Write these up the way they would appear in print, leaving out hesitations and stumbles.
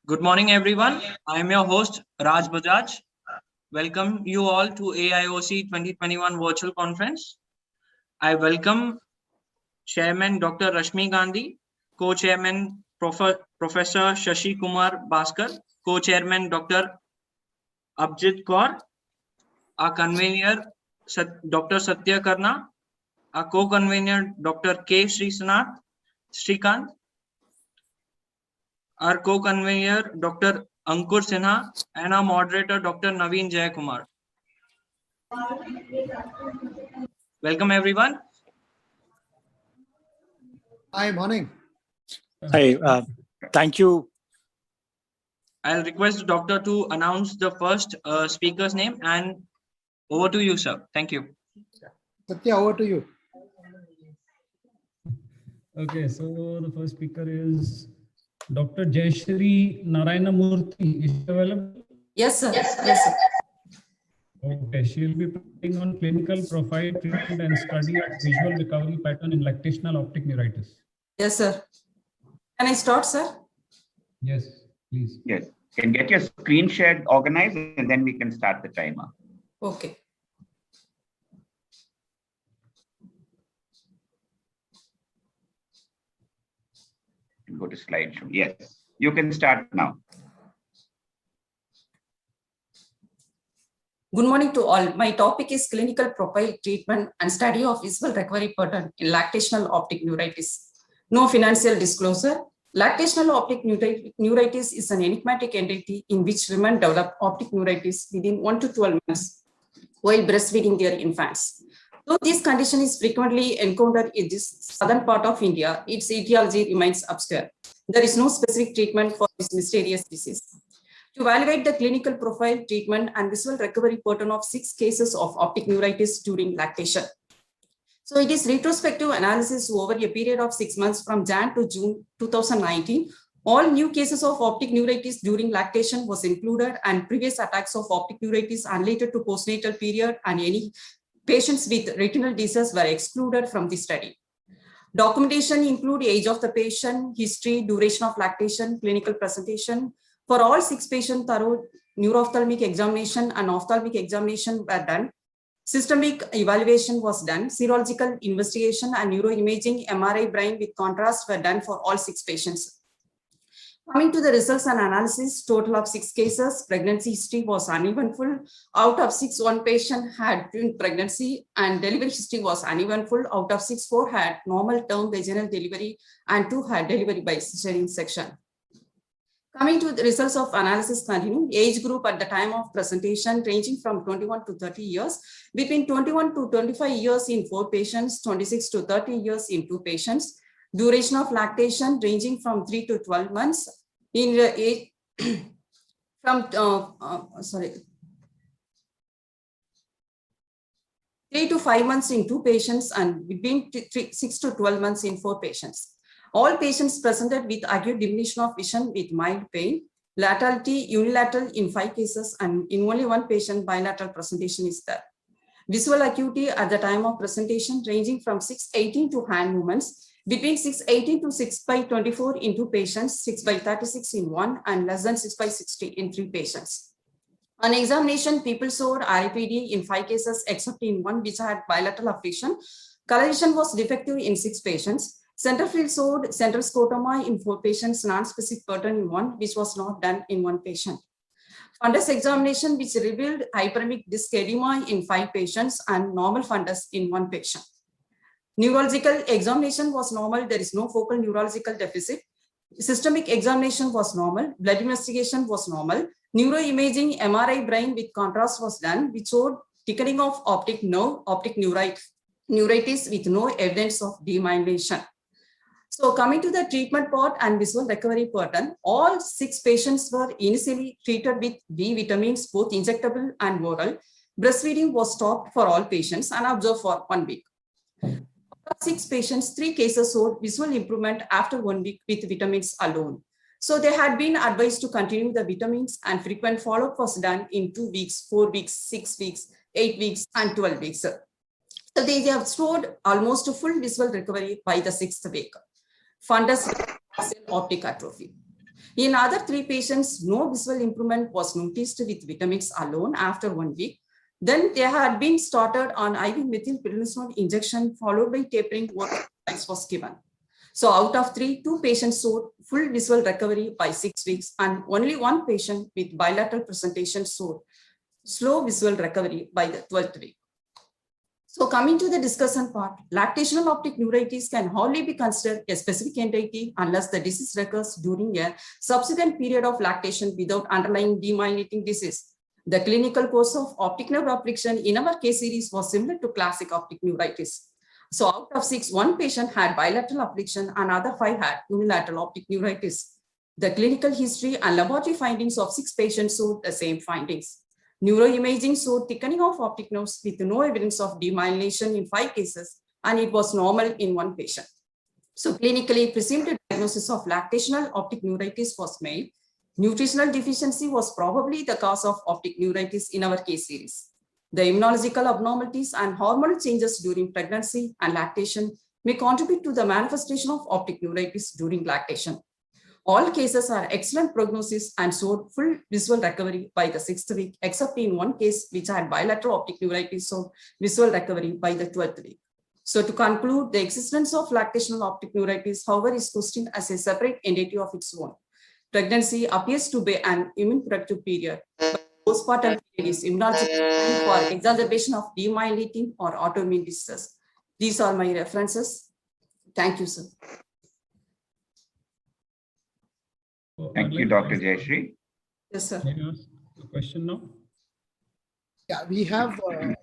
Good morning, everyone. I am your host, Raj Bajaj. Welcome you all to AIOC 2021 virtual conference. I welcome Chairman Dr. Rashmi Gandhi, Co-Chairman Professor Shashi Kumar Bhaskar, Co-Chairman Dr. Abjit Kaur, our convener Dr. Satya Karna, our co-convener Dr. K. Srikant, our co-convener Dr. Ankur Sinha, and our moderator Dr. Naveen Jayakumar. Welcome everyone. Hi, morning. Hi, thank you. I'll request the doctor to announce the first speaker's name, and over to you, sir. Thank you. Satya, over to you. Okay, so the first speaker is Dr. Jayashree Narayana Murthy. Is she available? Yes, sir. Yes, sir. Okay, she will be presenting on clinical profile, treatment, and study of visual recovery pattern in lactational optic neuritis. Yes, sir. Can I start, sir? Yes, please. Yes, you can get your screen shared organized and then we can start the timer. Okay. Go to slideshow. Yes, you can start now. Good morning to all. My topic is clinical profile, treatment, and study of visual recovery pattern in lactational optic neuritis. No financial disclosure. Lactational optic neuritis is an enigmatic entity in which women develop optic neuritis within 1 to 12 months while breastfeeding their infants. Though this condition is frequently encountered in this southern part of India, its etiology remains obscure. There is no specific treatment for this mysterious disease. To evaluate the clinical profile, treatment, and visual recovery pattern of 6 cases of optic neuritis during lactation. So it is retrospective analysis over a period of 6 months from Jan to June 2019. All new cases of optic neuritis during lactation was included, and previous attacks of optic neuritis unrelated to postnatal period and any patients with retinal disease were excluded from the study. Documentation include age of the patient, history, duration of lactation, clinical presentation. For all 6 patients, thorough neuroophthalmic examination and ophthalmic examination were done. Systemic evaluation was done. Serological investigation and neuroimaging MRI brain with contrast were done for all 6 patients. Coming to the results and analysis, total of 6 cases, pregnancy history was uneventful. Out of 6, 1 patient had twin pregnancy, and delivery history was uneventful. Out of 6, 4 had normal term vaginal delivery and 2 had delivery by cesarean section. Coming to the results of analysis continue, age group at the time of presentation ranging from 21 to 30 years, between 21 to 25 years in 4 patients, 26 to 30 years in 2 patients, duration of lactation ranging from 3 to 12 months, in age from 3 to 5 months in 2 patients, and between 6 to 12 months in 4 patients. All patients presented with acute diminution of vision with mild pain, laterality unilateral in 5 cases, and in only 1 patient bilateral presentation is there. Visual acuity at the time of presentation ranging from 6:18 to hand movements, between 6:18 to 6:24 in 2 patients, 6:36 in 1, and less than 6:60 in 3 patients. On examination, people showed RAPD in 5 cases except in 1 which had bilateral affliction. Coloration was defective in 6 patients. Center field showed central scotoma in 4 patients, non-specific pattern in 1, which was not done in 1 patient. Fundus examination, which revealed hyperemic disc edema in 5 patients and normal fundus in 1 patient. Neurological examination was normal. There is no focal neurological deficit. Systemic examination was normal. Blood investigation was normal. Neuroimaging MRI brain with contrast was done, which showed thickening of optic nerve, optic neuritis with no evidence of demyelination. So coming to the treatment part and visual recovery pattern, all 6 patients were initially treated with B vitamins, both injectable and oral. Breastfeeding was stopped for all patients and observed for 1 week. Of 6 patients, 3 cases showed visual improvement after 1 week with vitamins alone. So they had been advised to continue the vitamins, and frequent follow-up was done in 2 weeks, 4 weeks, 6 weeks, 8 weeks, and 12 weeks. So they have showed almost a full visual recovery by the 6th week. Fundus optic atrophy. In other 3 patients, no visual improvement was noticed with Vitamix alone after 1 week. Then they had been started on IV methylprednisolone injection followed by tapering what was given. So out of 3, 2 patients showed full visual recovery by 6 weeks and only 1 patient with bilateral presentation showed slow visual recovery by the 12th week. So coming to the discussion part, lactational optic neuritis can hardly be considered a specific entity unless the disease recurs during a subsequent period of lactation without underlying demyelinating disease. The clinical course of optic nerve affliction in our case series was similar to classic optic neuritis. So out of 6, 1 patient had bilateral affliction and other 5 had unilateral optic neuritis. The clinical history and laboratory findings of 6 patients showed the same findings. Neuroimaging showed thickening of optic nerves with no evidence of demyelination in 5 cases, and it was normal in 1 patient. So clinically presumed diagnosis of lactational optic neuritis was made. Nutritional deficiency was probably the cause of optic neuritis in our case series. The immunological abnormalities and hormonal changes during pregnancy and lactation may contribute to the manifestation of optic neuritis during lactation. All cases are excellent prognosis and showed full visual recovery by the 6th week, except in 1 case which had bilateral optic neuritis, so visual recovery by the 12th week. So to conclude, the existence of lactational optic neuritis, however, is questioned as a separate entity of its own. Pregnancy appears to be an immune productive period, but postpartum period is immunological for exacerbation of demyelinating or autoimmune diseases. These are my references. Thank you, sir. Thank you, Dr. Jayashree. Yes, sir. May I ask a question now? Yeah, we have a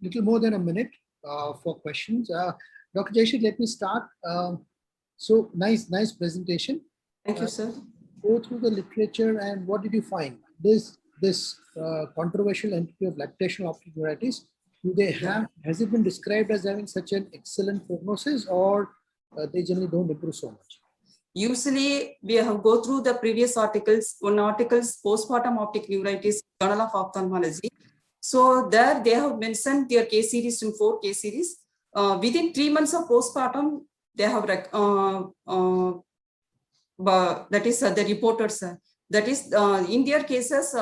little more than a minute for questions. Dr. Jayashree, let me start. So nice presentation. Thank you, sir. Go through the literature and what did you find? This controversial entity of lactational optic neuritis, has it been described as having such an excellent prognosis, or they generally don't improve so much? Usually we have go through the previous articles, postpartum optic neuritis, Journal of Ophthalmology. So there they have mentioned their case series in 4 case series. Within 3 months of postpartum, they have that is the reporters. That is in their cases,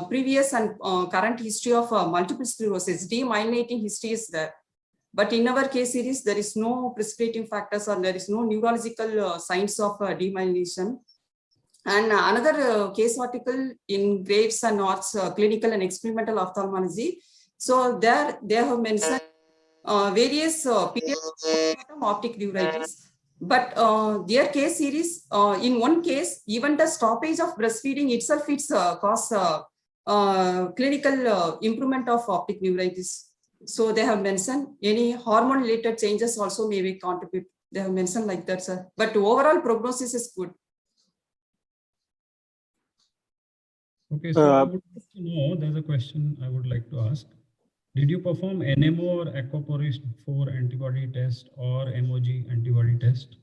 previous and current history of multiple sclerosis, demyelinating history is there. But in our case series, there is no precipitating factors or there is no neurological signs of demyelination. And another case article in Graves and North's clinical and experimental ophthalmology. So there they have mentioned various periods of optic neuritis. But their case series, in 1 case, even the stoppage of breastfeeding itself, it's cause clinical improvement of optic neuritis. So they have mentioned any hormone related changes also may contribute. They have mentioned like that, sir. But overall prognosis is good. Okay, so I would like to know, there's a question I would like to ask. Did you perform NMO or aquaporin 4 antibody test or MOG antibody test?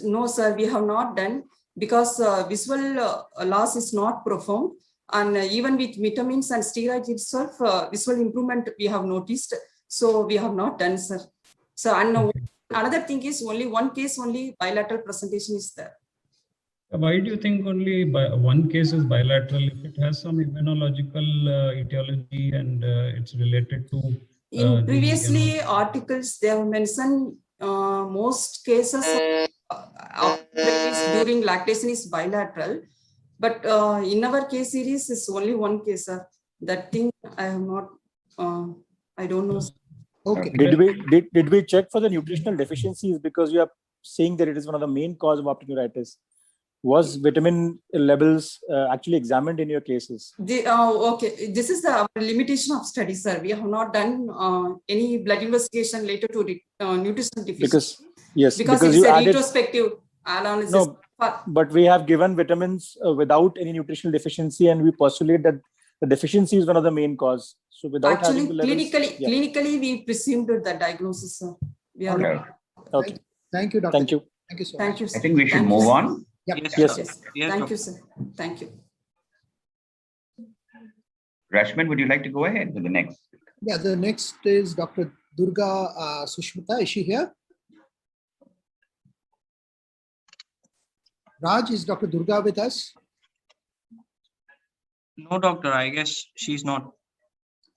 No, sir, we have not done because visual loss is not profound. And even with vitamins and steroids itself, visual improvement we have noticed. So we have not done, sir. So and another thing is only 1 case, only bilateral presentation is there. Why do you think only 1 case is bilateral? If it has some immunological etiology and it's related to in previously articles, they have mentioned most cases during lactation is bilateral. But in our case series, it's only 1 case, sir. That thing I have not, I don't know. Okay. Did we check for the nutritional deficiencies, because you are saying that it is one of the main cause of optic neuritis? Was vitamin levels actually examined in your cases? Okay, this is the limitation of study, sir. We have not done any blood investigation related to nutritional deficiency. Because it's you a added retrospective analysis. No, but we have given vitamins without any nutritional deficiency, and we postulate that the deficiency is one of the main cause. So without actually, having the levels, clinically, we presumed the diagnosis, sir. We are Okay. Okay. Thank you, Dr. Thank you. Thank you so Thank much. you, sir. I think we should Thank you, move sir. on. Yep. Yes. Yes. Yes, Thank Dr. you, sir. Thank you. Rashman, would you like to go ahead with the next? Yeah, the next is Dr. Durga Sushmita. Is she here? Raj, is Dr. Durga with us? No, doctor. I guess she's not.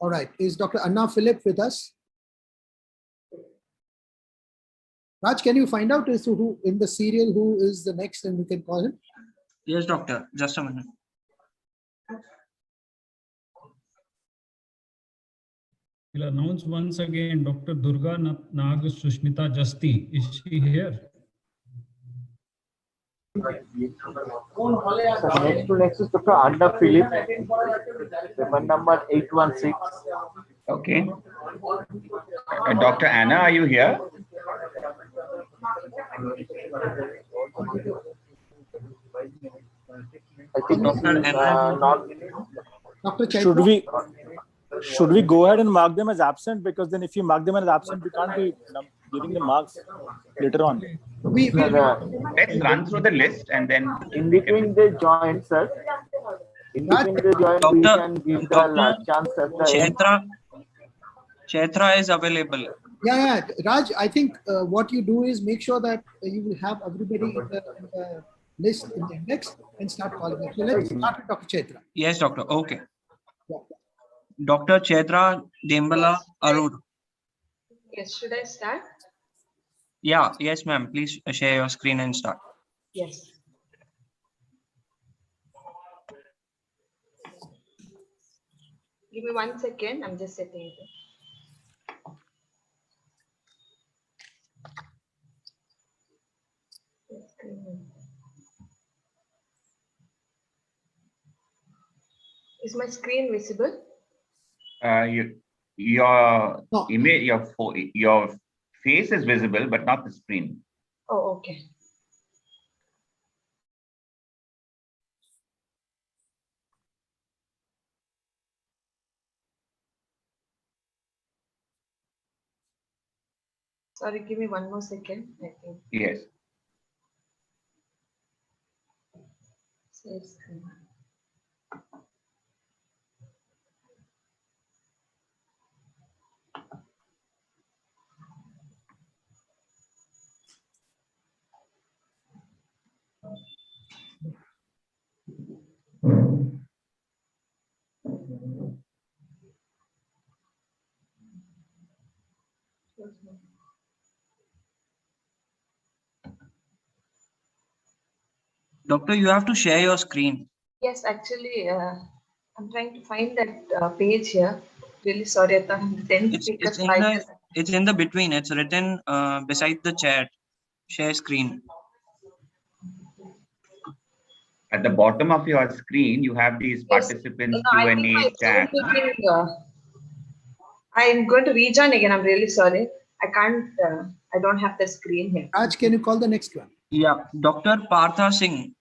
All right. Is Dr. Anna Philip with us? Raj, can you find out as to who in the serial who is the next and we can call him? Yes, doctor. Just a minute. We'll announce once again Dr. Durga Nag Sushmita Jasti. Is she here? Next is Dr. Anna Philip, paper number 816. Okay. Dr. Anna, are you here? I think Dr. Anna. not. Dr. Chaitra? Should we go ahead and mark them as absent? Because then if you mark them as absent, we can't be giving them marks later on. We Let's run through the list and then In between the joint, sir. In between the joint, we Doctor- can give the Doctor last chance at the end. Chaitra is available. yeah. Raj, I think what you do is make sure that you will have everybody in the list in the index and start calling it. So let's start with Dr. Chaitra. Yes, doctor. Okay. Yeah. Dr. Chaitra Dembala Arur. Yes, should I start? Yeah. Yes, ma'am. Please share your screen and start. Yes. Give me 1 second. I'm just setting it. Is my screen visible? your No. image, your face is visible, but not the screen. Oh, okay. Sorry, give me 1 more second. I think. Yes. Save screen. Doctor, you have to share your screen. Yes, actually, I'm trying to find that page here. Really sorry, I thought then It's in the between. It's written beside the chat. Share screen. At the bottom of your screen, you have these participants Q&A chat. I'm going to rejoin again. I'm really sorry. I can't. I don't have the screen here. Raj, can you call the next one? Yeah. Dr. Partha Singh.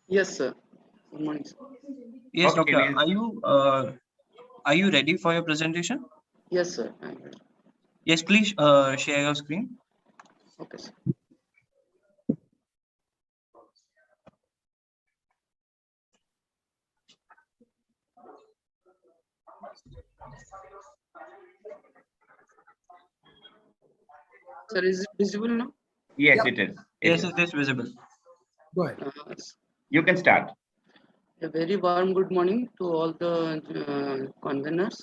Yes, sir. Good morning, sir. Yes, Okay, doctor. Are you ready for your presentation? Yes, sir. I'm ready. Yes, please share your screen. Okay, sir. Sir, is it visible now? Yes, Yeah. it is. Yes, it is visible. Go ahead. You can start. A very warm good morning to all the conveners,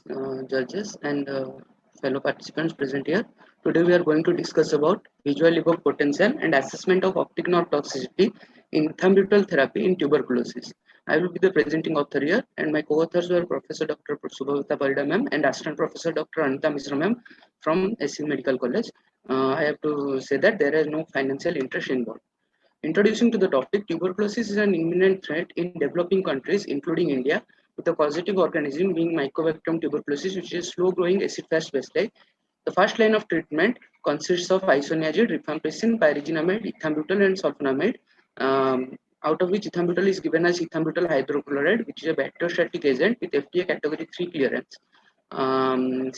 judges, and fellow participants present here. Today we are going to discuss about visual evoked potential and assessment of optic nerve toxicity in ethambutol therapy in tuberculosis. I will be the presenting author here, and my co-authors were Professor Dr. Subhavita Parida ma'am and Assistant Professor Dr. Anita Misra ma'am from SC Medical College. I have to say that there is no financial interest involved. Introducing to the topic, tuberculosis is an imminent threat in developing countries, including India, with the causative organism being Mycobacterium tuberculosis, which is slow-growing acid-fast bacilli. The first line of treatment consists of isoniazid, rifampicin, pyrazinamide, ethambutol, and sulfonamide, out of which ethambutol is given as ethambutyl hydrochloride, which is a bacteriostatic agent with FDA category 3 clearance.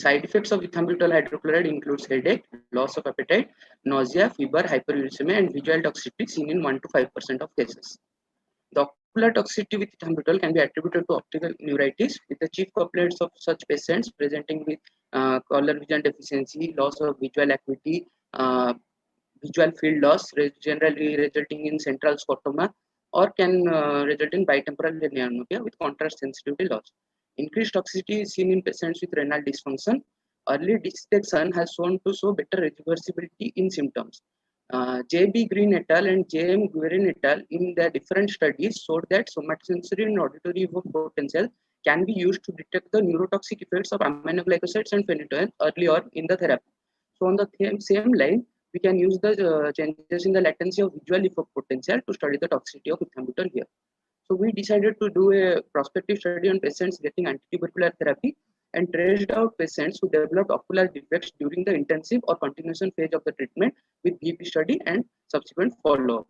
Side effects of ethambutyl hydrochloride includes headache, loss of appetite, nausea, fever, hyperuricemia, and visual toxicity seen in 1 to 5% of cases. The ocular toxicity with ethambutol can be attributed to optical neuritis, with the chief complaints of such patients presenting with color vision deficiency, loss of visual acuity, visual field loss, generally resulting in central scotoma, or can result in bitemporal anomia with contrast sensitivity loss. Increased toxicity is seen in patients with renal dysfunction. Early detection has shown to show better reversibility in symptoms. J.B. Green et al. And J.M. Guerin et al. In their different studies showed that somatosensory and auditory evoked potential can be used to detect the neurotoxic effects of aminoglycosides and phenytoin early on in the therapy. So on the same line, we can use the changes in the latency of visual evoked potential to study the toxicity of ethambutol here. So we decided to do a prospective study on patients getting antitubercular therapy and traced out patients who developed ocular defects during the intensive or continuation phase of the treatment with VP study and subsequent follow-up.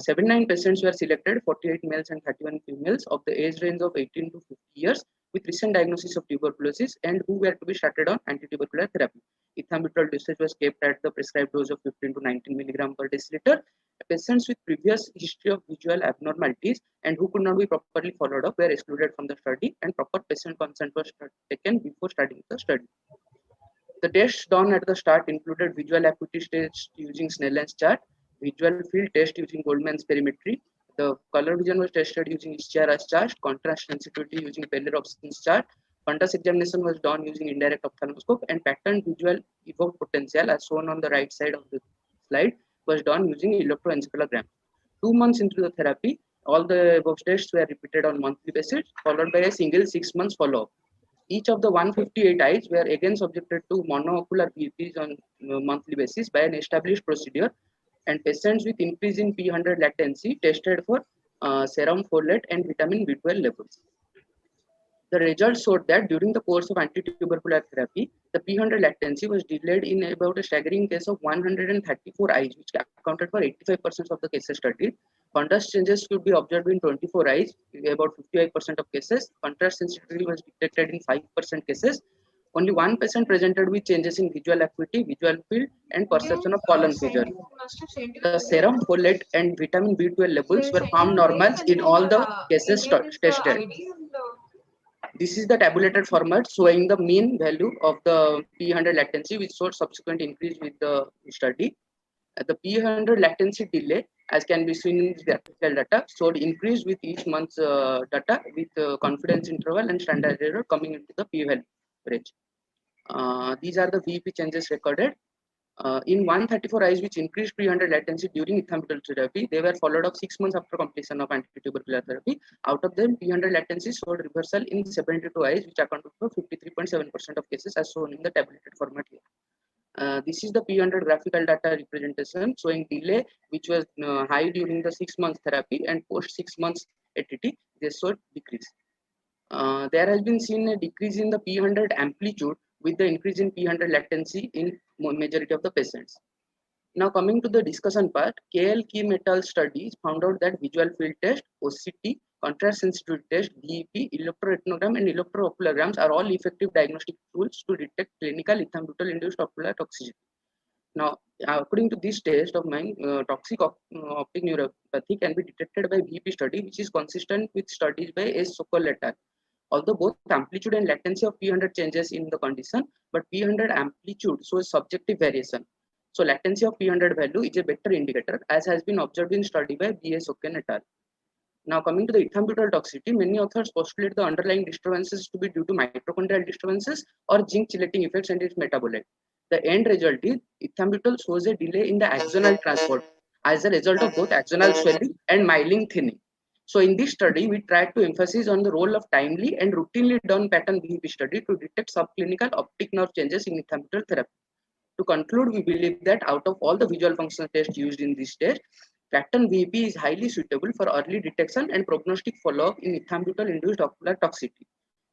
79 patients were selected, 48 males and 31 females of the age range of 18 to 50 years with recent diagnosis of tuberculosis and who were to be started on antitubercular therapy. Ethambutol dosage was kept at the prescribed dose of 15 to 19 milligram per deciliter. Patients with previous history of visual abnormalities and who could not be properly followed up were excluded from the study, and proper patient consent was taken before starting the study. The tests done at the start included visual acuity test using Snellen's chart, visual field test using Goldman's perimetry. The color vision was tested using Ischera's chart, contrast sensitivity using Pellerovsky's chart. Fundus examination was done using indirect ophthalmoscope, and pattern visual evoked potential, as shown on the right side of the slide, was done using electroencephalogram. 2 months into the therapy, all the above tests were repeated on monthly basis, followed by a single 6 months follow-up. Each of the 158 eyes were again subjected to monoocular VPs on monthly basis by an established procedure, and patients with increase in P100 latency tested for serum folate and vitamin B12 levels. The results showed that during the course of antitubercular therapy, the P100 latency was delayed in about a staggering case of 134 eyes, which accounted for 85% of the cases studied. Contrast changes could be observed in 24 eyes, about 55% of cases. Contrast sensitivity was detected in 5% cases. Only 1% presented with changes in visual acuity, visual field, and perception of column feature. The serum, folate, and vitamin B12 levels were found normal in all the cases tested. This is the tabulated format showing the mean value of the P100 latency, which showed subsequent increase with the study. The P100 latency delay, as can be seen in the graphical data, showed increase with each month's data with confidence interval and standard error coming into the p-value range. These are the VP changes recorded. In 134 eyes which increased P100 latency during ethambutol therapy, they were followed up 6 months after completion of antitubercular therapy. Out of them, P100 latency showed reversal in 72 eyes, which accounted for 53.7% of cases, as shown in the tabulated format here. This is the P100 graphical data representation showing delay, which was high during the 6 months therapy, and post 6 months ATT, they showed decrease. There has been seen a decrease in the P100 amplitude with the increase in P100 latency in majority of the patients. Now coming to the discussion part, KL Kim et al. Studies found out that visual field test, OCT, contrast sensitivity test, DEP, electroretinogram, and electroculograms are all effective diagnostic tools to detect clinical ethambutol induced ocular toxicity. Now, according to this test of mine, toxic optic neuropathy can be detected by VP study, which is consistent with studies by S. Sokol et al. Although both amplitude and latency of P100 changes in the condition, but P100 amplitude shows subjective variation. So latency of P100 value is a better indicator, as has been observed in study by B.S. Oken et al. Now coming to the ethambutol toxicity, many authors postulate the underlying disturbances to be due to mitochondrial disturbances or zinc chelating effects and its metabolite. The end result is ethambutol shows a delay in the axonal transport as a result of both axonal swelling and myelin thinning. So in this study, we tried to emphasize on the role of timely and routinely done pattern VP study to detect subclinical optic nerve changes in ethambutol therapy. To conclude, we believe that out of all the visual functional tests used in this test, pattern VP is highly suitable for early detection and prognostic follow-up in ethambutol-induced ocular toxicity.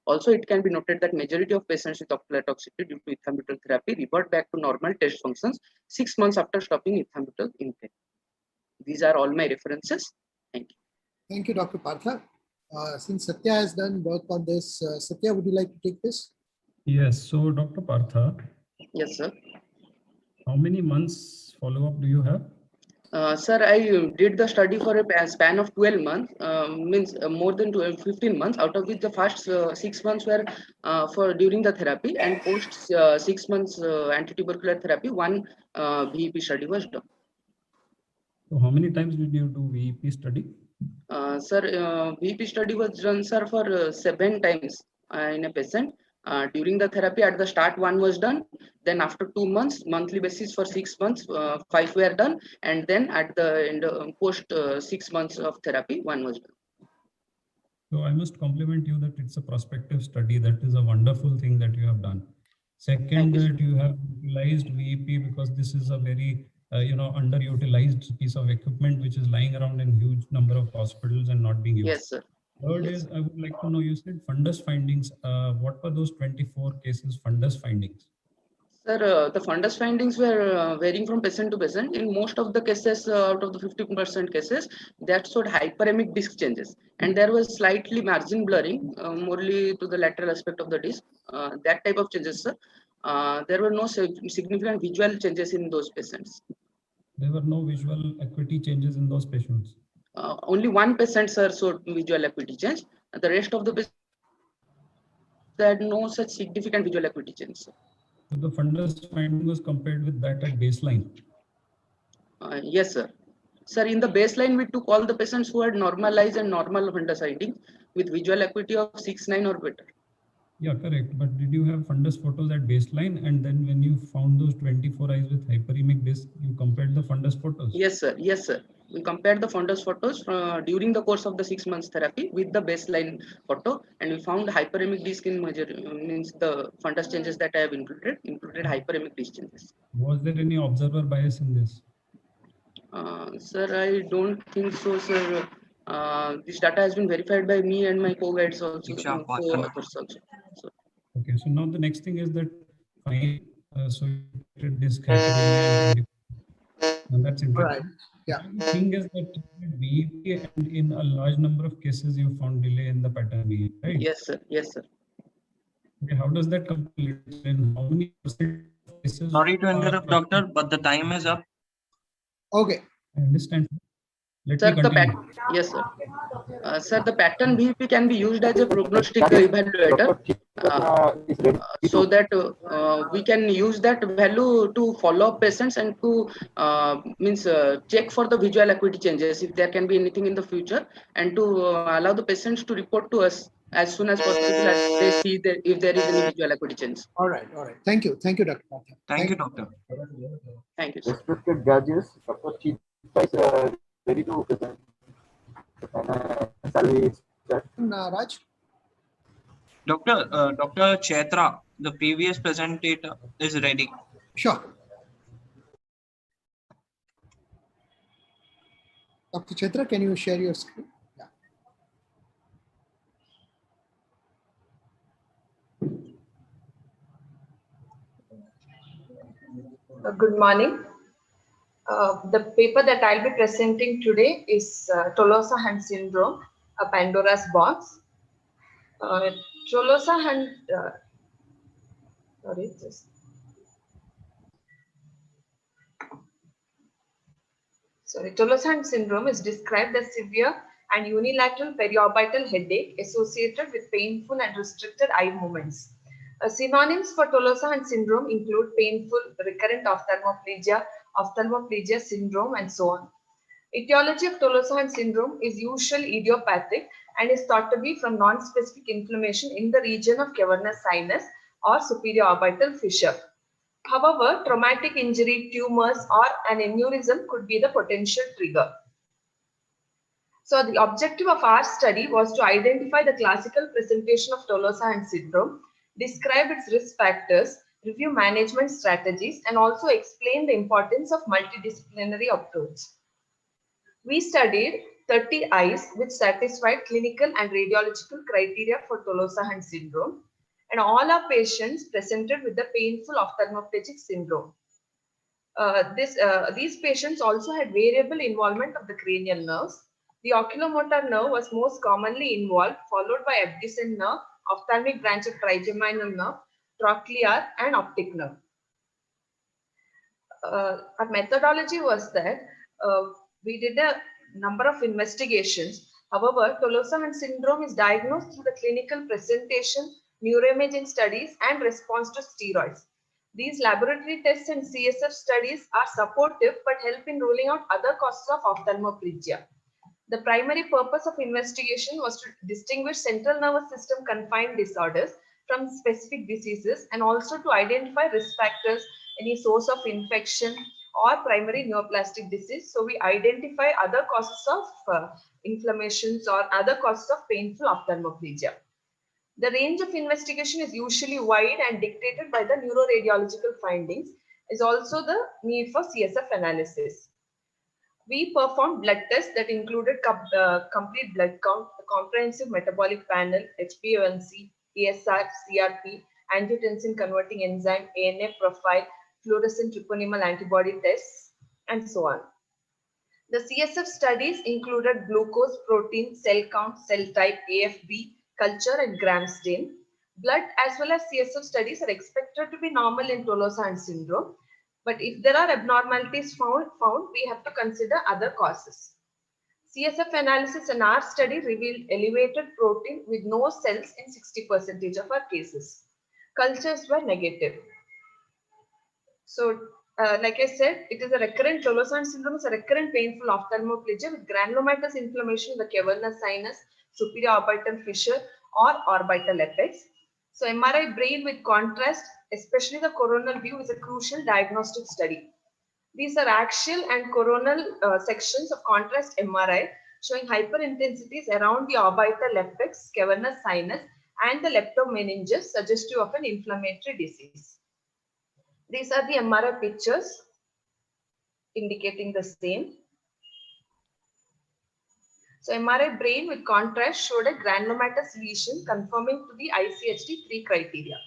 Also, it can be noted that majority of patients with ocular toxicity due to ethambutol therapy revert back to normal test functions 6 months after stopping ethambutol intake. These are all my references. Thank you. Thank you, Dr. Partha. Since Satya has done work on this, Satya, would you like to take this? Yes. So, Dr. Partha. Yes, sir. How many months follow-up do you have? Sir, I did the study for a span of 12 months, means more than 15 months, out of which the first 6 months were for during the therapy, and post 6 months anti-tubercular therapy, one VEP study was done. So how many times did you do VEP study? Sir, VEP study was done, sir, for 7 times in a patient. During the therapy, at the start, 1 was done. Then after 2 months, monthly basis for 6 months, 5 were done. And then at the end, post 6 months of therapy, 1 was done. So I must compliment you that it's a prospective study. That is a wonderful thing that you have done. Second, that you have utilized VEP because this is a very underutilized piece of equipment which is lying around in huge number of hospitals and not being used. Yes, sir. Third is, I would like to know, you said fundus findings. What were those 24 cases fundus findings? Sir, the fundus findings were varying from patient to patient. In most of the cases, out of the 50% cases, that showed hyperemic disc changes. And there was slightly margin blurring, morely to the lateral aspect of the disc. That type of changes, sir. There were no significant visual changes in those patients. There were no visual acuity changes in those patients. Only 1 patient, sir, showed visual acuity change. The rest of the patients had no such significant visual acuity change, sir. So the fundus finding was compared with that at baseline. Yes, sir. Sir, in the baseline, we took all the patients who had normalized and normal fundus finding with visual acuity of 6/9 or better. Yeah, correct. But did you have fundus photos at baseline? And then when you found those 24 eyes with hyperemic disc, you compared the fundus photos? Yes, sir. Yes, sir. We compared the fundus photos during the course of the 6 months therapy with the baseline photo, and we found hyperemic disc in major, means the fundus changes that I have included hyperemic disc changes. Was there any observer bias in this? Sir, I don't think so, sir. This data has been verified by me and my co-guides also, co-authors also. So. Okay, so now the next thing is that fine, so disc hyperemia, and that's interesting. Right. Yeah. The thing is that VEP, and in a large number of cases, you found delay in the pattern VEP, right? Yes, sir. Yes, sir. Okay, how does that compare? In how many percent of cases? Sorry to interrupt, doctor, but the time is up. Okay. I understand. Sir, yes, sir. Sir, the pattern VEP can be used as a prognostic evaluator, so that we can use that value to follow up patients and to check for the visual acuity changes if there can be anything in the future, and to allow the patients to report to us as soon as possible as they see that if there is any visual acuity change. All right. All right. Thank you. Thank you, Dr. Pathak. Thank you, doctor. Thank you, sir. Respected judges, Dr. Chief is ready to present. Raj? Dr. Chaitra, the previous presenter is ready. Sure. Dr. Chaitra, can you share your screen? Yeah. Good morning. The paper that I'll be presenting today is Tolosa-Hunt syndrome, a Pandora's box. Tolosa-Hunt, Tolosa-Hunt syndrome is described as severe and unilateral periorbital headache associated with painful and restricted eye movements. Synonyms for Tolosa-Hunt syndrome include painful recurrent ophthalmoplegia syndrome, and so on. Etiology of Tolosa-Hunt syndrome is usually idiopathic and is thought to be from non-specific inflammation in the region of cavernous sinus or superior orbital fissure. However, traumatic injury, tumors, or an aneurysm could be the potential trigger. So the objective of our study was to identify the classical presentation of Tolosa-Hunt syndrome, describe its risk factors, review management strategies, and also explain the importance of multidisciplinary approach. We studied 30 eyes which satisfied clinical and radiological criteria for Tolosa-Hunt syndrome, and all our patients presented with the painful ophthalmoplegic syndrome. These patients also had variable involvement of the cranial nerves. The oculomotor nerve was most commonly involved, followed by abducens nerve, ophthalmic branch of trigeminal nerve, trochlear, and optic nerve. Our methodology was that we did a number of investigations. However, Tolosa-Hunt syndrome is diagnosed through the clinical presentation, neuroimaging studies, and response to steroids. These laboratory tests and CSF studies are supportive but help in ruling out other causes of ophthalmoplegia. The primary purpose of investigation was to distinguish central nervous system confined disorders from specific diseases and also to identify risk factors, any source of infection or primary neoplastic disease. So we identify other causes of inflammations or other causes of painful ophthalmoplegia. The range of investigation is usually wide and dictated by the neuroradiological findings. Is also the need for CSF analysis. We performed blood tests that included complete blood count, a comprehensive metabolic panel, HbA1c, ESR, CRP, angiotensin converting enzyme, ANA profile, fluorescent troponemal antibody tests, and so on. The CSF studies included glucose, protein, cell count, cell type, AFB, culture, and gram stain. Blood as well as CSF studies are expected to be normal in Tolosa-Hunt syndrome. But if there are abnormalities found, we have to consider other causes. CSF analysis in our study revealed elevated protein with no cells in 60% of our cases. Cultures were negative. So, like I said, it is a recurrent Tolosa-Hunt syndrome is a recurrent painful ophthalmoplegia with granulomatous inflammation in the cavernous sinus, superior orbital fissure, or orbital apex. So, MRI brain with contrast, especially the coronal view, is a crucial diagnostic study. These are axial and coronal sections of contrast MRI showing hyperintensities around the orbital apex, cavernous sinus, and the leptomeninges, suggestive of an inflammatory disease. These are the MRI pictures indicating the same. So MRI brain with contrast showed a granulomatous lesion confirming to the ICHD 3 criteria.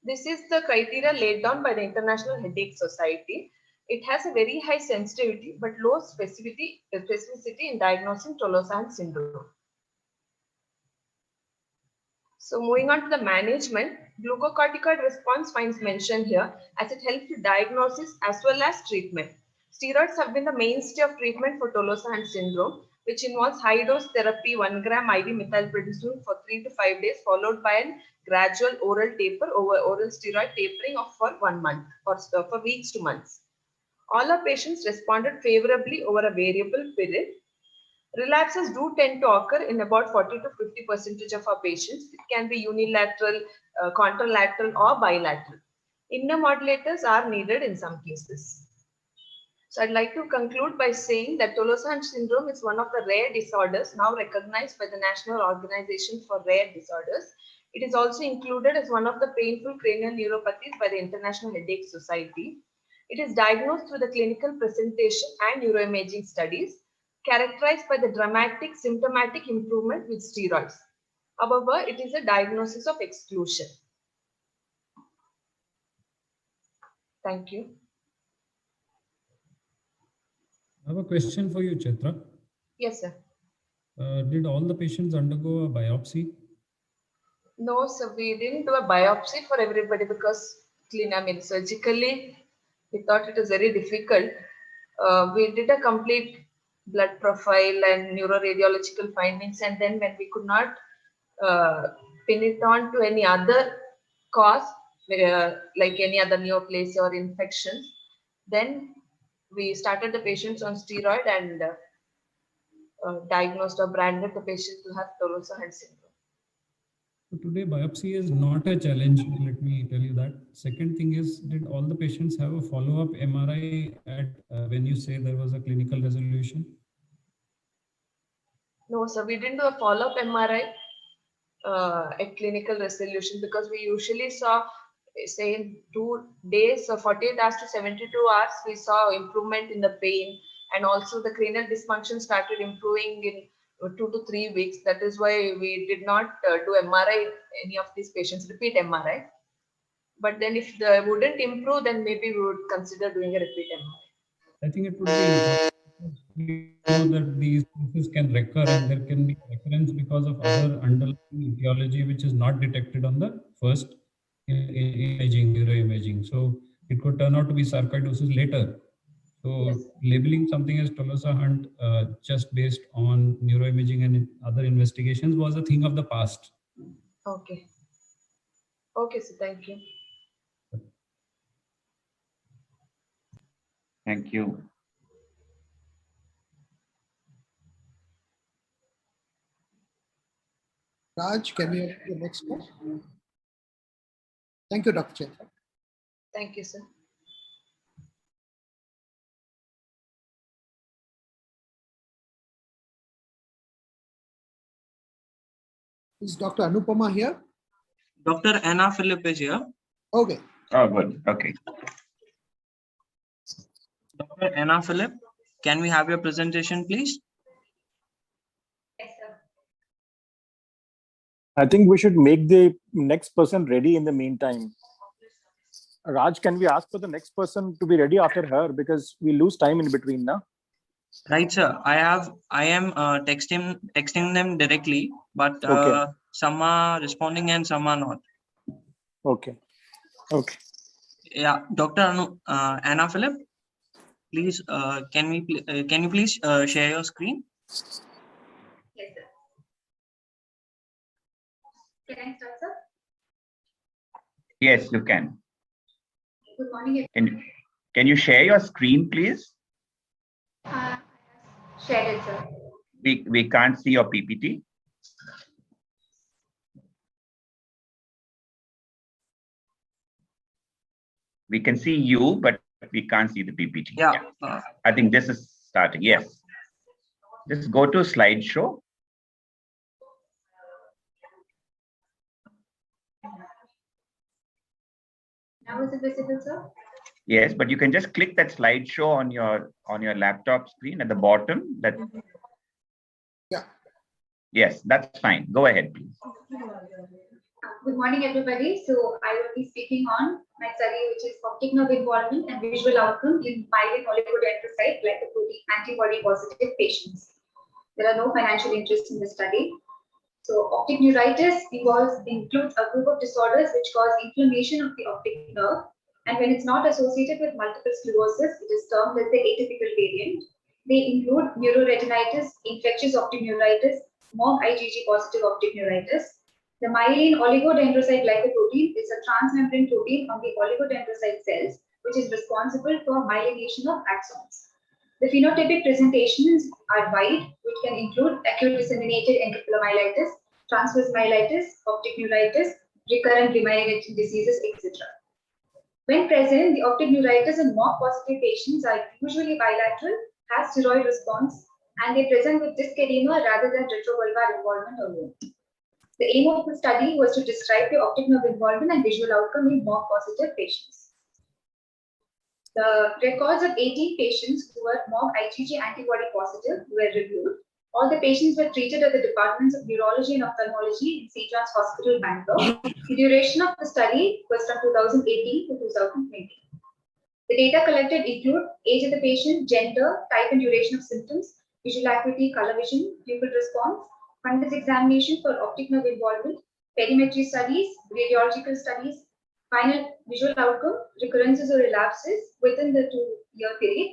This is the criteria laid down by the International Headache Society. It has a very high sensitivity but low specificity in diagnosing Tolosa-Hunt syndrome. So moving on to the management, glucocorticoid response finds mentioned here as it helps with diagnosis as well as treatment. Steroids have been the mainstay of treatment for Tolosa-Hunt syndrome, which involves high-dose therapy, 1 gram IV methylprednisolone for 3 to 5 days, followed by a gradual oral taper over oral steroid tapering of for 1 month or for weeks to months. All our patients responded favorably over a variable period. Relapses do tend to occur in about 40 to 50% of our patients. It can be unilateral, contralateral, or bilateral. Immunomodulators are needed in some cases. So I'd like to conclude by saying that Tolosa-Hunt syndrome is one of the rare disorders now recognized by the National Organization for Rare Disorders. It is also included as one of the painful cranial neuropathies by the International Headache Society. It is diagnosed through the clinical presentation and neuroimaging studies, characterized by the dramatic symptomatic improvement with steroids. However, it is a diagnosis of exclusion. Thank you. I have a question for you, Chaitra. Yes, sir. Did all the patients undergo a biopsy? No, sir, we didn't do a biopsy for everybody because surgically, we thought it was very difficult. We did a complete blood profile and neuroradiological findings, and then when we could not pin it on to any other cause, like any other neoplasia or infections, then we started the patients on steroid and diagnosed or branded the patient to have Tolosa-Hunt syndrome. So today, biopsy is not a challenge. Let me tell you that. Second thing is, did all the patients have a follow-up MRI at when you say there was a clinical resolution? No, sir, we didn't do a follow-up MRI at clinical resolution because we usually saw, say, in 2 days or 48 hours to 72 hours, we saw improvement in the pain, and also the cranial dysfunction started improving in 2 to 3 weeks. That is why we did not do MRI any of these patients, repeat MRI. But then if they wouldn't improve, then maybe we would consider doing a repeat MRI. I think it would be important. We know that these cases can recur and there can be recurrence because of other underlying etiology which is not detected on the first imaging, neuroimaging. So it could turn out to be sarcoidosis later. So Yes. labeling something as Tolosa Hunt just based on neuroimaging and other investigations was a thing of the past. Okay. Okay, so thank you. Thank you. Raj, can we have the next one? Thank you, Dr. Chandra. Thank you, sir. Is Dr. Anupama here? Dr. Anna Philip is here. Okay. Oh, good. Okay. Dr. Anna Philip, can we have your presentation, please? I think we should make the next person ready in the meantime. Raj, can we ask for the next person to be ready after her, because we lose time in between now? Right, sir. I am texting them directly, but Okay. some are responding and some are not. Okay. Okay. Yeah, Dr. Anna Philip, please, can you please share your screen? Yes, sir. Can I start, sir? Yes, you can. Good morning. Can you share your screen, please? Shared it, sir. We can't see your PPT. We can see you, but we can't see the PPT. Yeah. I think this is starting. Yes. Just go to slideshow. Now is it visible, sir? Yes, but you can just click that slideshow on your laptop screen at the bottom. That. Yeah. Yes, that's fine. Go ahead, please. Good morning, everybody. So I will be speaking on my study, which is optic nerve involvement and visual outcome in myelin oligodendrocyte glycoprotein antibody positive patients. There are no financial interests in the study. So optic neuritis includes a group of disorders which cause inflammation of the optic nerve, and when it's not associated with multiple sclerosis, it is termed as the atypical variant. They include neuroretinitis, infectious optic neuritis, MOG-IgG positive optic neuritis. The myelin oligodendrocyte glycoprotein is a transmembrane protein on the oligodendrocyte cells, which is responsible for myelination of axons. The phenotypic presentations are wide, which can include acute disseminated encephalomyelitis, transverse myelitis, optic neuritis, recurrent remyelinating diseases, etc. When present, the optic neuritis in MOG-positive patients are usually bilateral, have steroid response, and they present with disc edema rather than retrobulbar involvement alone. The aim of the study was to describe the optic nerve involvement and visual outcome in MOG-positive patients. The records of 18 patients who were MOG-IgG antibody positive were reviewed. All the patients were treated at the departments of neurology and ophthalmology in St. John's Hospital, Bangalore. The duration of the study was from 2018 to 2020. The data collected include age of the patient, gender, type and duration of symptoms, visual acuity, color vision, pupil response, fundus examination for optic nerve involvement, perimetry studies, radiological studies, final visual outcome, recurrences or relapses within the 2-year period,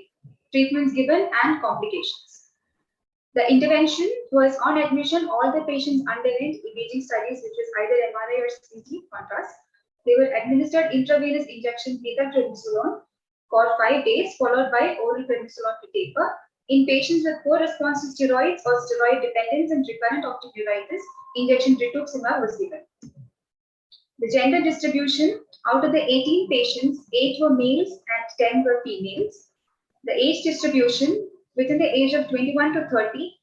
treatments given, and complications. The intervention was on admission, all the patients underwent imaging studies, which was either MRI or CT contrast. They were administered intravenous injection beta-prednisolone for 5 days, followed by oral prednisolone to taper. In patients with poor response to steroids or steroid dependence and recurrent optic neuritis, injection rituximab was given. The gender distribution, out of the 18 patients, 8 were males and 10 were females. The age distribution, within the age of 21 to 30,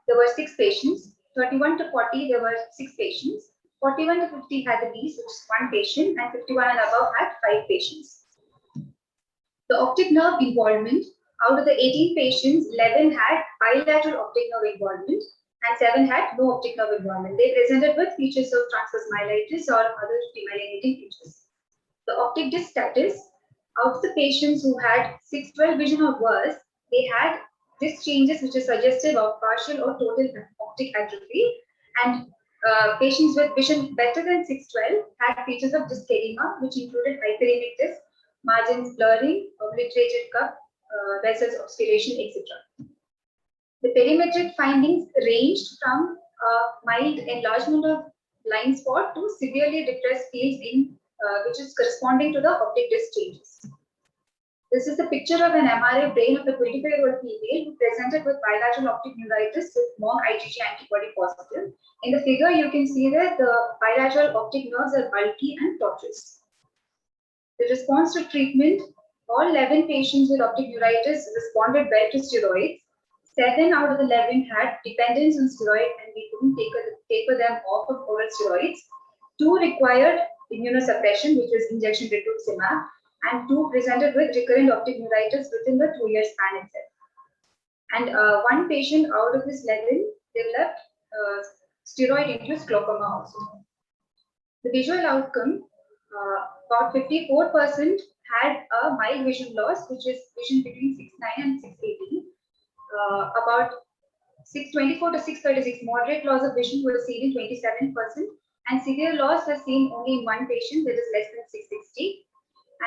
there were 6 patients. 31 to 40, there were 6 patients. 41 to 50 had the least, which is 1 patient, and 51 and above had 5 patients. The optic nerve involvement, out of the 18 patients, 11 had bilateral optic nerve involvement and 7 had no optic nerve involvement. They presented with features of transverse myelitis or other demyelinating features. The optic disc status, out of the patients who had 612 vision or worse, they had disc changes which is suggestive of partial or total optic atrophy, and patients with vision better than 612 had features of disc edema, which included hyperemic disc, margins blurring, obliterated cup, vessels, obscuration, etc. The perimetric findings ranged from mild enlargement of blind spot to severely depressed fields in which is corresponding to the optic disc changes. This is the picture of an MRI brain of a 25-year-old female who presented with bilateral optic neuritis with MOG IgG antibody positive. In the figure, you can see that the bilateral optic nerves are bulky and tortuous. The response to treatment, all 11 patients with optic neuritis responded well to steroids. 7 out of the 11 had dependence on steroid and we couldn't taper them off of oral steroids. 2 required immunosuppression, which was injection rituximab, and 2 presented with recurrent optic neuritis within the 2-year span itself. And 1 patient out of this 11 developed steroid-induced glaucoma also. The visual outcome, about 54% had a mild vision loss, which is vision between 6:9 and 6:18. About 6:24 to 6:36, moderate loss of vision was seen in 27%, and severe loss was seen only in 1 patient, that is less than 6:60.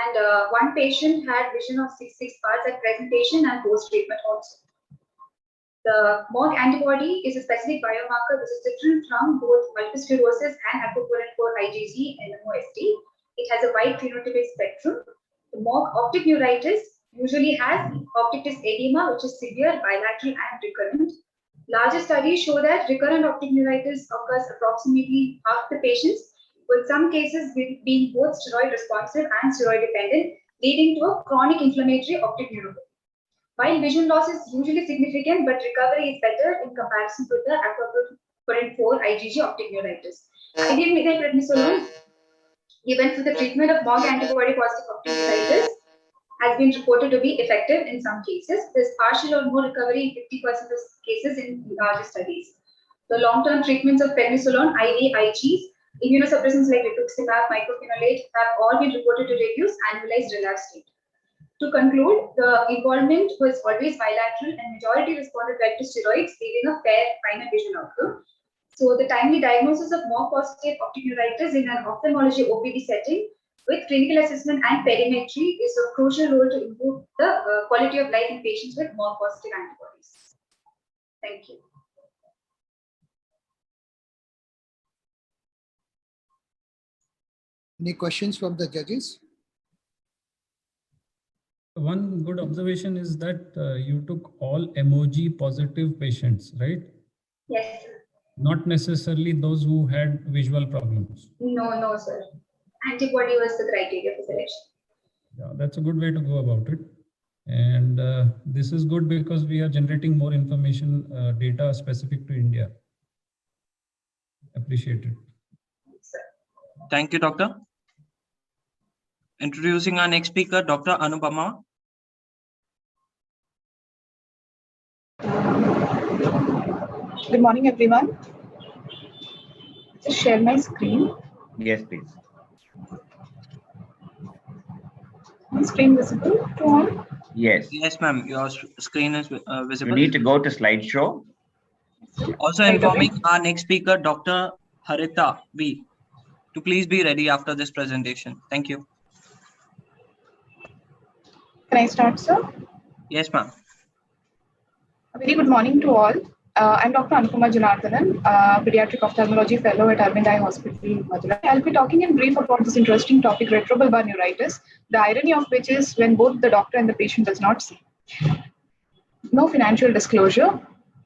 And 1 patient had vision of 6:6 parts at presentation and post-treatment also. The MOG antibody is a specific biomarker which is different from both multiple sclerosis and aquaporin 4 IgG and MOSD. It has a wide phenotypic spectrum. The MOG optic neuritis usually has optic disc edema, which is severe, bilateral, and recurrent. Larger studies show that recurrent optic neuritis occurs approximately half the patients, with some cases being both steroid responsive and steroid dependent, leading to a chronic inflammatory optic neuropathy. While vision loss is usually significant, but recovery is better in comparison to the aquaporin 4 IgG optic neuritis. Ideal methylprednisolone given for the treatment of MOG antibody positive optic neuritis has been reported to be effective in some cases. There's partial or no recovery in 50% of cases in larger studies. The long-term treatments of prednisolone, IVIGs, immunosuppressants like rituximab, mycophenolate have all been reported to reduce annualized relapse rate. To conclude, the involvement was always bilateral and majority responded well to steroids, leaving a fair final vision outcome. So the timely diagnosis of MOG positive optic neuritis in an ophthalmology OPD setting with clinical assessment and perimetry is a crucial role to improve the quality of life in patients with MOG positive antibodies. Thank you. Any questions from the judges? One good observation is that you took all MOG positive patients, right? Yes. Not necessarily those who had visual problems. No, sir. Antibody was the criteria for selection. Yeah, that's a good way to go about it. And this is good because we are generating more information, data specific to India. Appreciate it. Thank you, Doctor. Introducing our next speaker, Dr. Anupama. Good morning, everyone. Just share my screen. Yes, please. My screen visible to all? Yes. Yes, ma'am. Your screen is visible. You need to go to slideshow. Also informing our next speaker, Dr. Harita B, to please be ready after this presentation. Thank you. Can I start, sir? Yes, ma'am. A very good morning to all. I'm Dr. Anupama Janardhanan, Pediatric Ophthalmology Fellow at Arvind Eye Hospital, Madurai. I'll be talking in brief about this interesting topic, retrobulbar neuritis, the irony of which is when both the doctor and the patient does not see. No financial disclosure.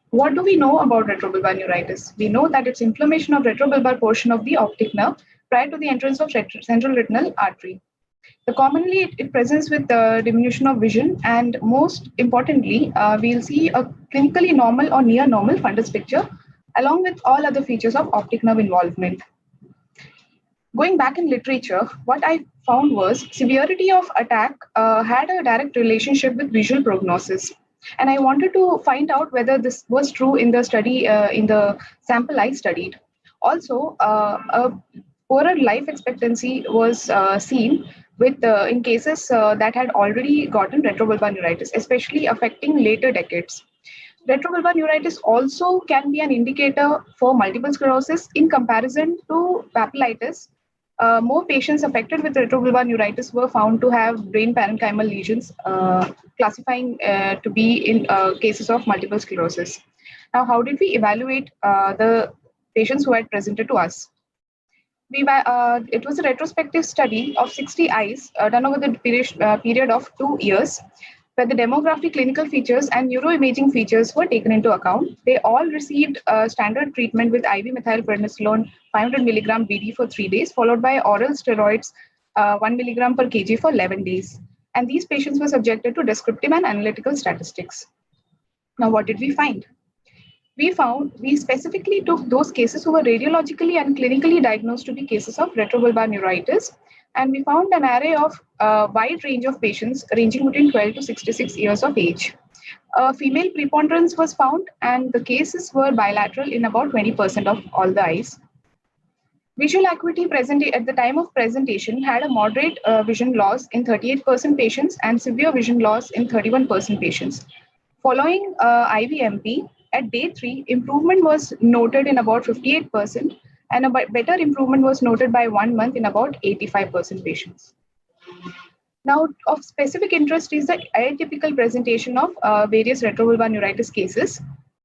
What do we know about retrobulbar neuritis? We know that it's inflammation of retrobulbar portion of the optic nerve prior to the entrance of central retinal artery. Commonly, it presents with diminution of vision, and most importantly, we'll see a clinically normal or near normal fundus picture, along with all other features of optic nerve involvement. Going back in literature, what I found was severity of attack had a direct relationship with visual prognosis. And I wanted to find out whether this was true in the study, in the sample I studied. Also, a poorer life expectancy was seen with in cases that had already gotten retrobulbar neuritis, especially affecting later decades. Retrobulbar neuritis also can be an indicator for multiple sclerosis in comparison to papillitis, more patients affected with retrobulbar neuritis were found to have brain parenchymal lesions, classifying to be in cases of multiple sclerosis. Now, how did we evaluate the patients who had presented to us? It was a retrospective study of 60 eyes done over the period of 2 years, where the demographic, clinical features, and neuroimaging features were taken into account. They all received standard treatment with IV methylprednisolone 500 milligram BD for 3 days, followed by oral steroids 1 milligram per kg for 11 days. And these patients were subjected to descriptive and analytical statistics. Now, what did we find? We specifically took those cases who were radiologically and clinically diagnosed to be cases of retrobulbar neuritis. And we found an array of wide range of patients ranging between 12 to 66 years of age. Female preponderance was found, and the cases were bilateral in about 20% of all the eyes. Visual acuity present at the time of presentation had a moderate vision loss in 38% patients and severe vision loss in 31% patients. Following IVMP, at day 3, improvement was noted in about 58%, and a better improvement was noted by 1 month in about 85% patients. Now, of specific interest is the atypical presentation of various retrobulbar neuritis cases.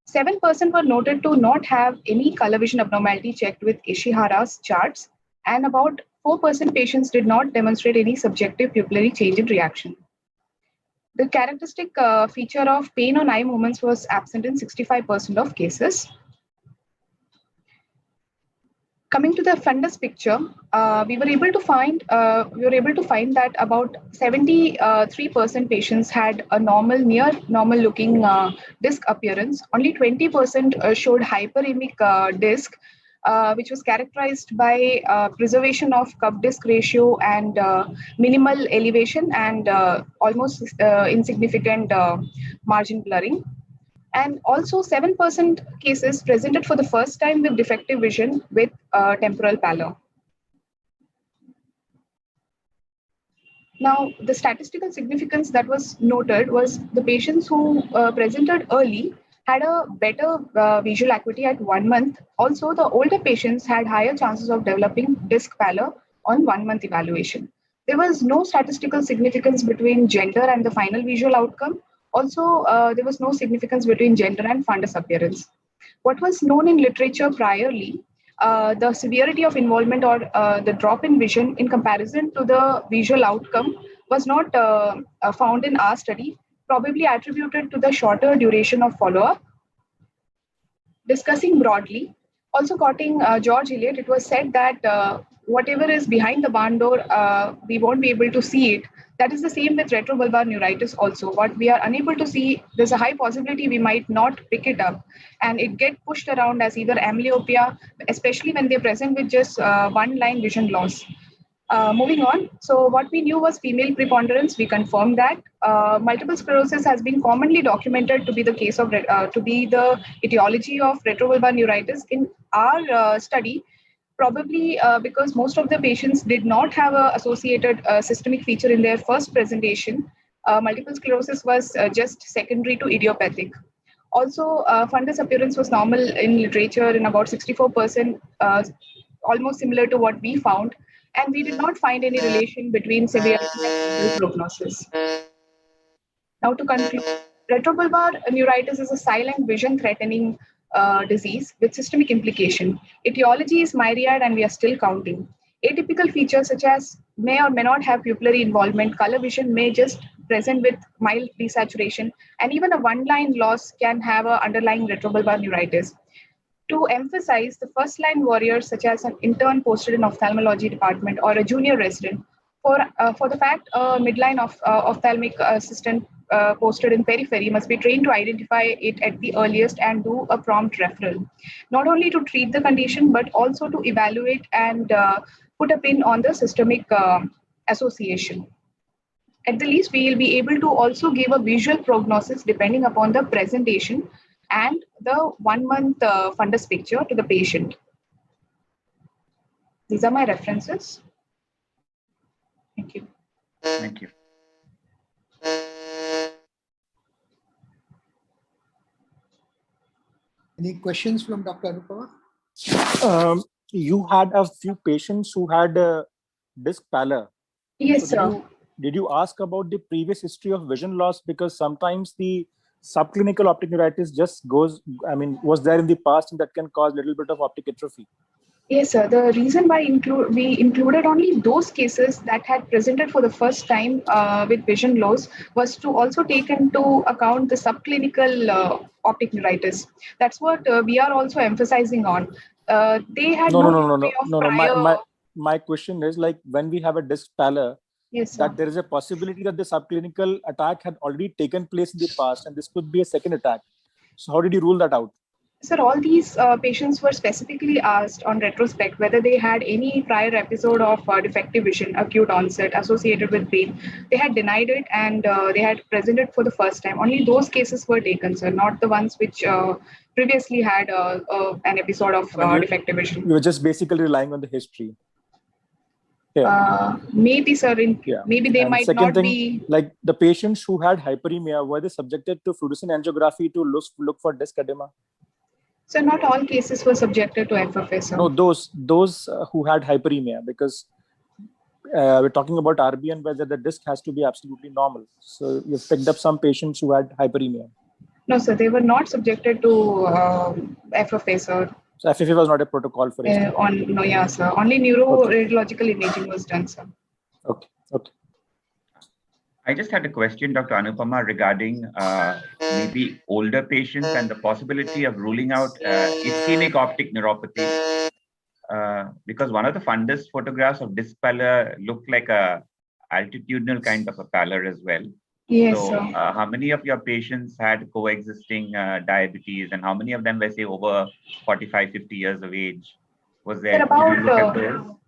7% were noted to not have any color vision abnormality checked with Ishihara's charts, and about 4% patients did not demonstrate any subjective pupillary change in reaction. The characteristic feature of pain on eye movements was absent in 65% of cases. Coming to the fundus picture, we were able to find that about 73% patients had a near normal looking disc appearance. Only 20% showed hyperemic disc, which was characterized by preservation of cup disc ratio and minimal elevation and almost insignificant margin blurring. And also 7% cases presented for the first time with defective vision with temporal pallor. Now, the statistical significance that was noted was the patients who presented early had a better visual acuity at 1 month. Also, the older patients had higher chances of developing disc pallor on 1 month evaluation. There was no statistical significance between gender and the final visual outcome. Also, there was no significance between gender and fundus appearance. What was known in literature priorly, the severity of involvement or the drop in vision in comparison to the visual outcome was not found in our study, probably attributed to the shorter duration of follow-up. Discussing broadly, also quoting George Eliot, it was said that whatever is behind the barn door, we won't be able to see it. That is the same with retrobulbar neuritis also. What we are unable to see, there's a high possibility we might not pick it up and it get pushed around as either amblyopia, especially when they're present with just one line vision loss. Moving on, so what we knew was female preponderance. We confirmed that multiple sclerosis has been commonly documented to be the case of to be the etiology of retrobulbar neuritis in our study. Probably because most of the patients did not have an associated systemic feature in their first presentation. Multiple sclerosis was just secondary to idiopathic. Also, fundus appearance was normal in literature in about 64%, almost similar to what we found. And we did not find any relation between severity and prognosis. Now to conclude, retrobulbar neuritis is a silent vision threatening disease with systemic implication. Etiology is myriad and we are still counting. Atypical features such as may or may not have pupillary involvement, color vision may just present with mild desaturation, and even a one-line loss can have an underlying retrobulbar neuritis. To emphasize, the first-line warriors such as an intern posted in ophthalmology department or a junior resident, for the fact a midline of ophthalmic assistant posted in periphery must be trained to identify it at the earliest and do a prompt referral, not only to treat the condition, but also to evaluate and put a pin on the systemic association. At the least, we will be able to also give a visual prognosis depending upon the presentation and the 1 month fundus picture to the patient. These are my references. Thank you. Thank you. Any questions from Dr. Anupama? you had a few patients who had disc pallor. Yes, So sir. did you ask about the previous history of vision loss? Because sometimes the subclinical optic neuritis just goes, was there in the past, and that can cause a little bit of optic atrophy. Yes, sir. The reason why we included only those cases that had presented for the first time with vision loss was to also take into account the subclinical optic neuritis. That's what we are also emphasizing on. They had no history of prior. My question is, like, when we have a disc pallor, Yes, sir. that there is a possibility that the subclinical attack had already taken place in the past, and this could be a second attack. So how did you rule that out? Sir, all these patients were specifically asked on retrospect whether they had any prior episode of defective vision, acute onset associated with pain. They had denied it, and they had presented for the first time. Only those cases were taken, sir, not the ones which previously had an episode of defective vision. You were just basically relying on the history. Maybe, sir. Maybe they might not be. Like the patients who had hyperemia, were they subjected to fluorescent angiography to look for disc edema? So not all cases were subjected to FFS. Sir. No, those who had hyperemia, because we're talking about RB and whether the disc has to be absolutely normal. So you've picked up some patients who had hyperemia. No, sir, they were not subjected to FFS, sir. So FFA was not a protocol for it. No, yeah, sir. Only neuroradiological imaging was done, sir. Okay. I just had a question, Dr. Anupama, regarding maybe older patients and the possibility of ruling out ischemic optic neuropathy. Because one of the fundus photographs of disc pallor looked like a altitudinal kind of a pallor as well. Yes, so, sir. How many of your patients had coexisting diabetes, and how many of them were, say, over 45, 50 years of age? Was there?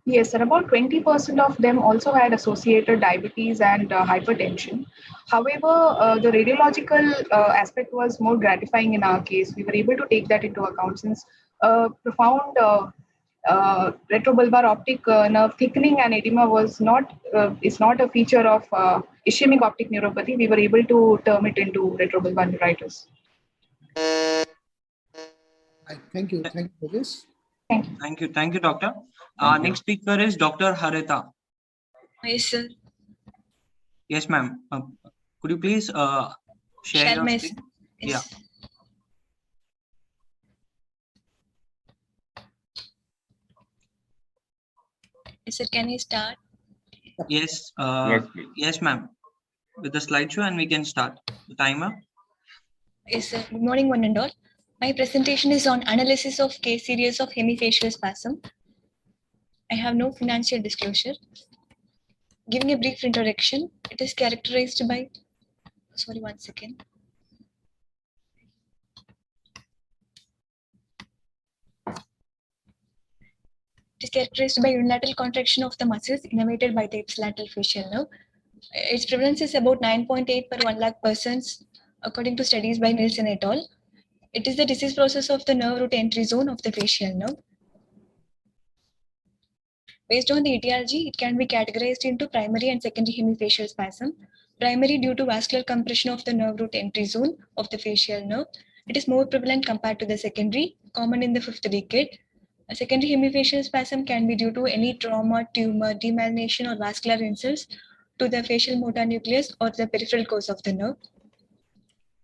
Yes, sir. About 20% of them also had associated diabetes and hypertension. However, the radiological aspect was more gratifying in our case. We were able to take that into account since profound retrobulbar optic nerve thickening and edema is not a feature of ischemic optic neuropathy. We were able to term it into retrobulbar neuritis. Thank you for this. Thank you, doctor. Next speaker is Dr. Harita. Yes, sir. Yes, ma'am. Could you please share your screen? Yes. Yeah. Yes, sir. Can you start? Yes. Yes, please. Yes, ma'am. With the slideshow, and we can start the timer. Yes, sir. Good morning, one and all. My presentation is on analysis of case series of hemifacial spasm. I have no financial disclosure. Giving a brief introduction, it is characterized by, sorry, 1 second. It is characterized by unilateral contraction of the muscles innervated by the ipsilateral facial nerve. Its prevalence is about 9.8 per 1 lakh persons, according to studies by Nielsen et al. It is the disease process of the nerve root entry zone of the facial nerve. Based on the etiology, it can be categorized into primary and secondary hemifacial spasm. Primary due to vascular compression of the nerve root entry zone of the facial nerve. It is more prevalent compared to the secondary, common in the 5th decade. A secondary hemifacial spasm can be due to any trauma, tumor, demyelination, or vascular insults to the facial motor nucleus or the peripheral course of the nerve.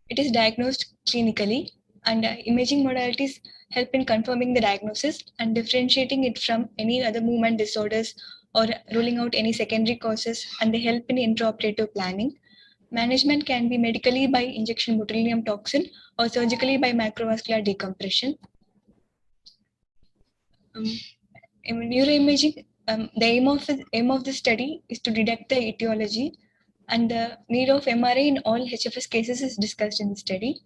It is diagnosed clinically, and imaging modalities help in confirming the diagnosis and differentiating it from any other movement disorders or ruling out any secondary causes, and they help in intraoperative planning. Management can be medically by injection botulinum toxin or surgically by macrovascular decompression. In neuroimaging, the aim of the study is to detect the etiology, and the need of MRI in all HFS cases is discussed in the study.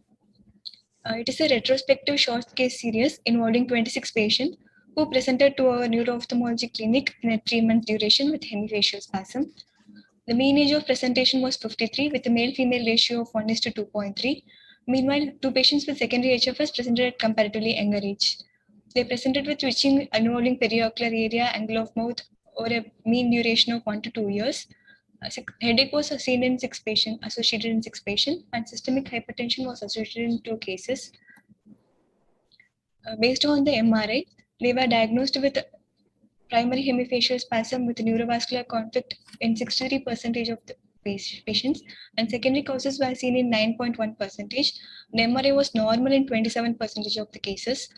It is a retrospective short case series involving 26 patients who presented to our neuro-ophthalmology clinic in a 3-month duration with hemifacial spasm. The mean age of presentation was 53 with a male-female ratio of 1:2.3. Meanwhile, 2 patients with secondary HFS presented at comparatively younger age. They presented with twitching involving periocular area, angle of mouth over a mean duration of 1 to 2 years. Headache was seen in 6 patients, associated in 6 patients, and systemic hypertension was associated in 2 cases. Based on the MRI, They were diagnosed with primary hemifacial spasm with neurovascular conflict in 63% of the patients, and secondary causes were seen in 9.1%. The MRI was normal in 27% of the cases.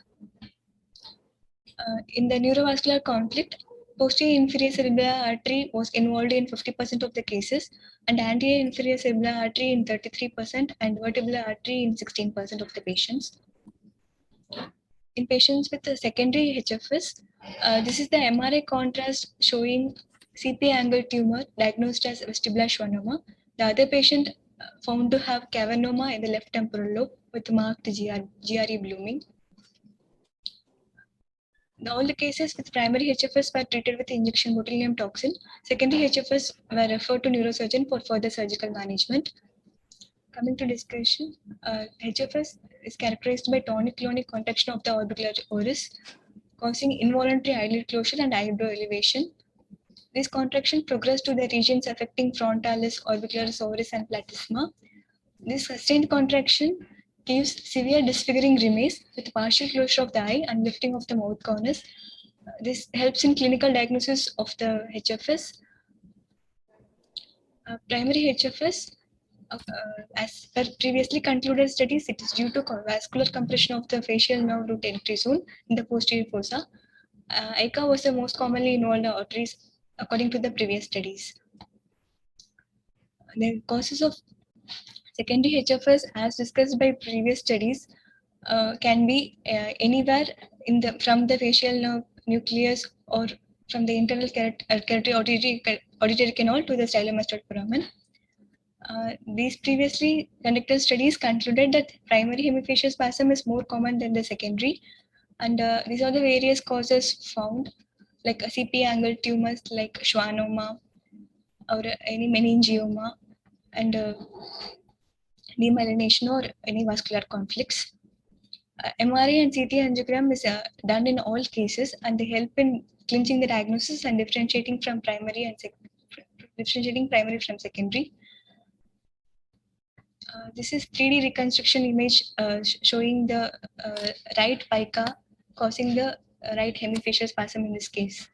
In the neurovascular conflict, posterior inferior cerebellar artery was involved in 50% of the cases, and anterior inferior cerebellar artery in 33%, and vertebral artery in 16% of the patients. In patients with a secondary HFS, this is the MRI contrast showing CP angle tumor diagnosed as vestibular schwannoma. The other patient found to have cavernoma in the left temporal lobe with marked GRE blooming. All the cases with primary HFS were treated with injection botulinum toxin. Secondary HFS were referred to neurosurgeon for further surgical management. Coming to discussion, HFS is characterized by tonic-clonic contraction of the orbicular oris, causing involuntary eyelid closure and eyebrow elevation. This contraction progressed to the regions affecting frontalis, orbicularis oris, and platysma. This sustained contraction gives severe disfiguring grimace with partial closure of the eye and lifting of the mouth corners. This helps in clinical diagnosis of the HFS. Primary HFS, as per previously concluded studies, it is due to vascular compression of the facial nerve root entry zone in the posterior fossa. ICA was the most commonly involved arteries according to the previous studies. The causes of secondary HFS, as discussed by previous studies, can be anywhere from the facial nerve nucleus or from the internal carotid auditory canal to the stylomastoid foramen. These previously conducted studies concluded that primary hemifacial spasm is more common than the secondary, and these are the various causes found, like CP angle tumors like schwannoma or any meningioma, and demyelination or any vascular conflicts. MRI and CT angiogram is done in all cases, and they help in clinching the diagnosis and differentiating primary from secondary. This is 3D reconstruction image showing the right pica causing the right hemifacial spasm in this case.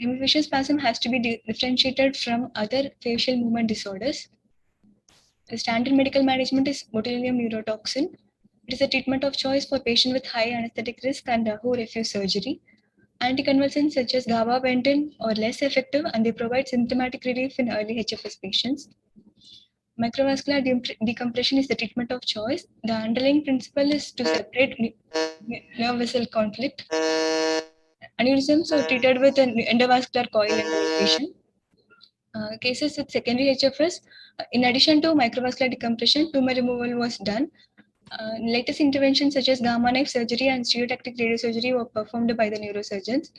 Hemifacial spasm has to be differentiated from other facial movement disorders. The standard medical management is botulinum neurotoxin. It is a treatment of choice for patients with high anesthetic risk and who refuse surgery. Anticonvulsants such as gabapentin are less effective, and they provide symptomatic relief in early HFS patients. Microvascular decompression is the treatment of choice. The underlying principle is to separate nerve vessel conflict. Aneurysms are treated with an endovascular coil embolization. Cases with secondary HFS, in addition to microvascular decompression, tumor removal was done. Latest interventions such as gamma knife surgery and stereotactic radiosurgery were performed by the neurosurgeons.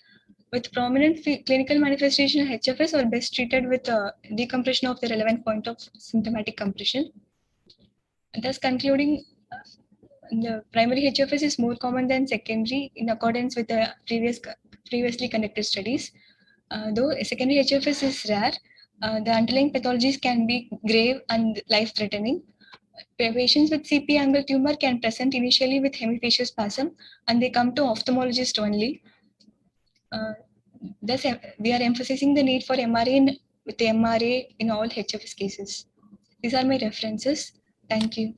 With prominent clinical manifestation of HFS are best treated with decompression of the relevant point of symptomatic compression. Thus concluding, the primary HFS is more common than secondary in accordance with the previously conducted studies. Though secondary HFS is rare, the underlying pathologies can be grave and life-threatening. Patients with CP angle tumor can present initially with hemifacial spasm, and they come to ophthalmologist only. Thus, we are emphasizing the need for MRI with the MRA in all HFS cases. These are my references. Thank you.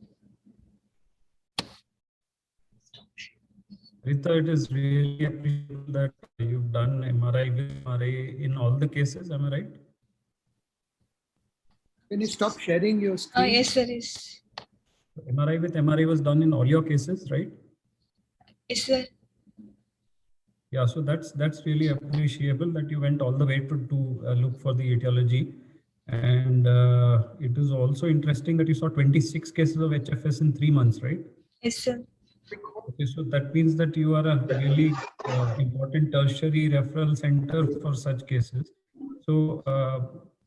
Rita, it is really appreciable that you've done MRI with MRA in all the cases. Am I right? Can you stop sharing your screen? Yes, sir. Yes. MRI with MRA was done in all your cases, right? Yes, sir. Yeah, so that's really appreciable that you went all the way to look for the etiology. And it is also interesting that you saw 26 cases of HFS in 3 months, right? Yes, sir. Okay, so that means that you are a really important tertiary referral center for such cases. So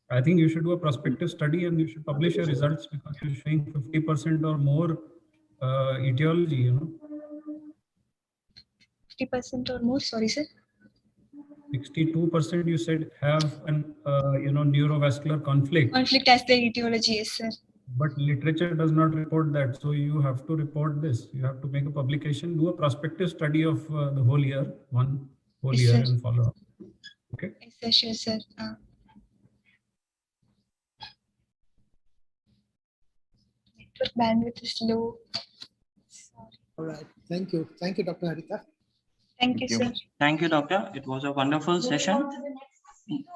I think you should do a prospective study and you should publish your results, because you're showing 50% or more etiology, you know. 50% or more, sorry, sir. 62% you said have an neurovascular conflict. Conflict as the etiology, yes, sir. but literature does not report that. So you have to report this. You have to make a publication, do a prospective study of the whole year, one whole Yes, year, sir. and follow up. Okay. Yes, sir, sure, sir. Network bandwidth is low. Sorry. All right. Thank you. Thank you, Dr. Harita. Thank you, sir. Thank you, doctor. It was a wonderful session.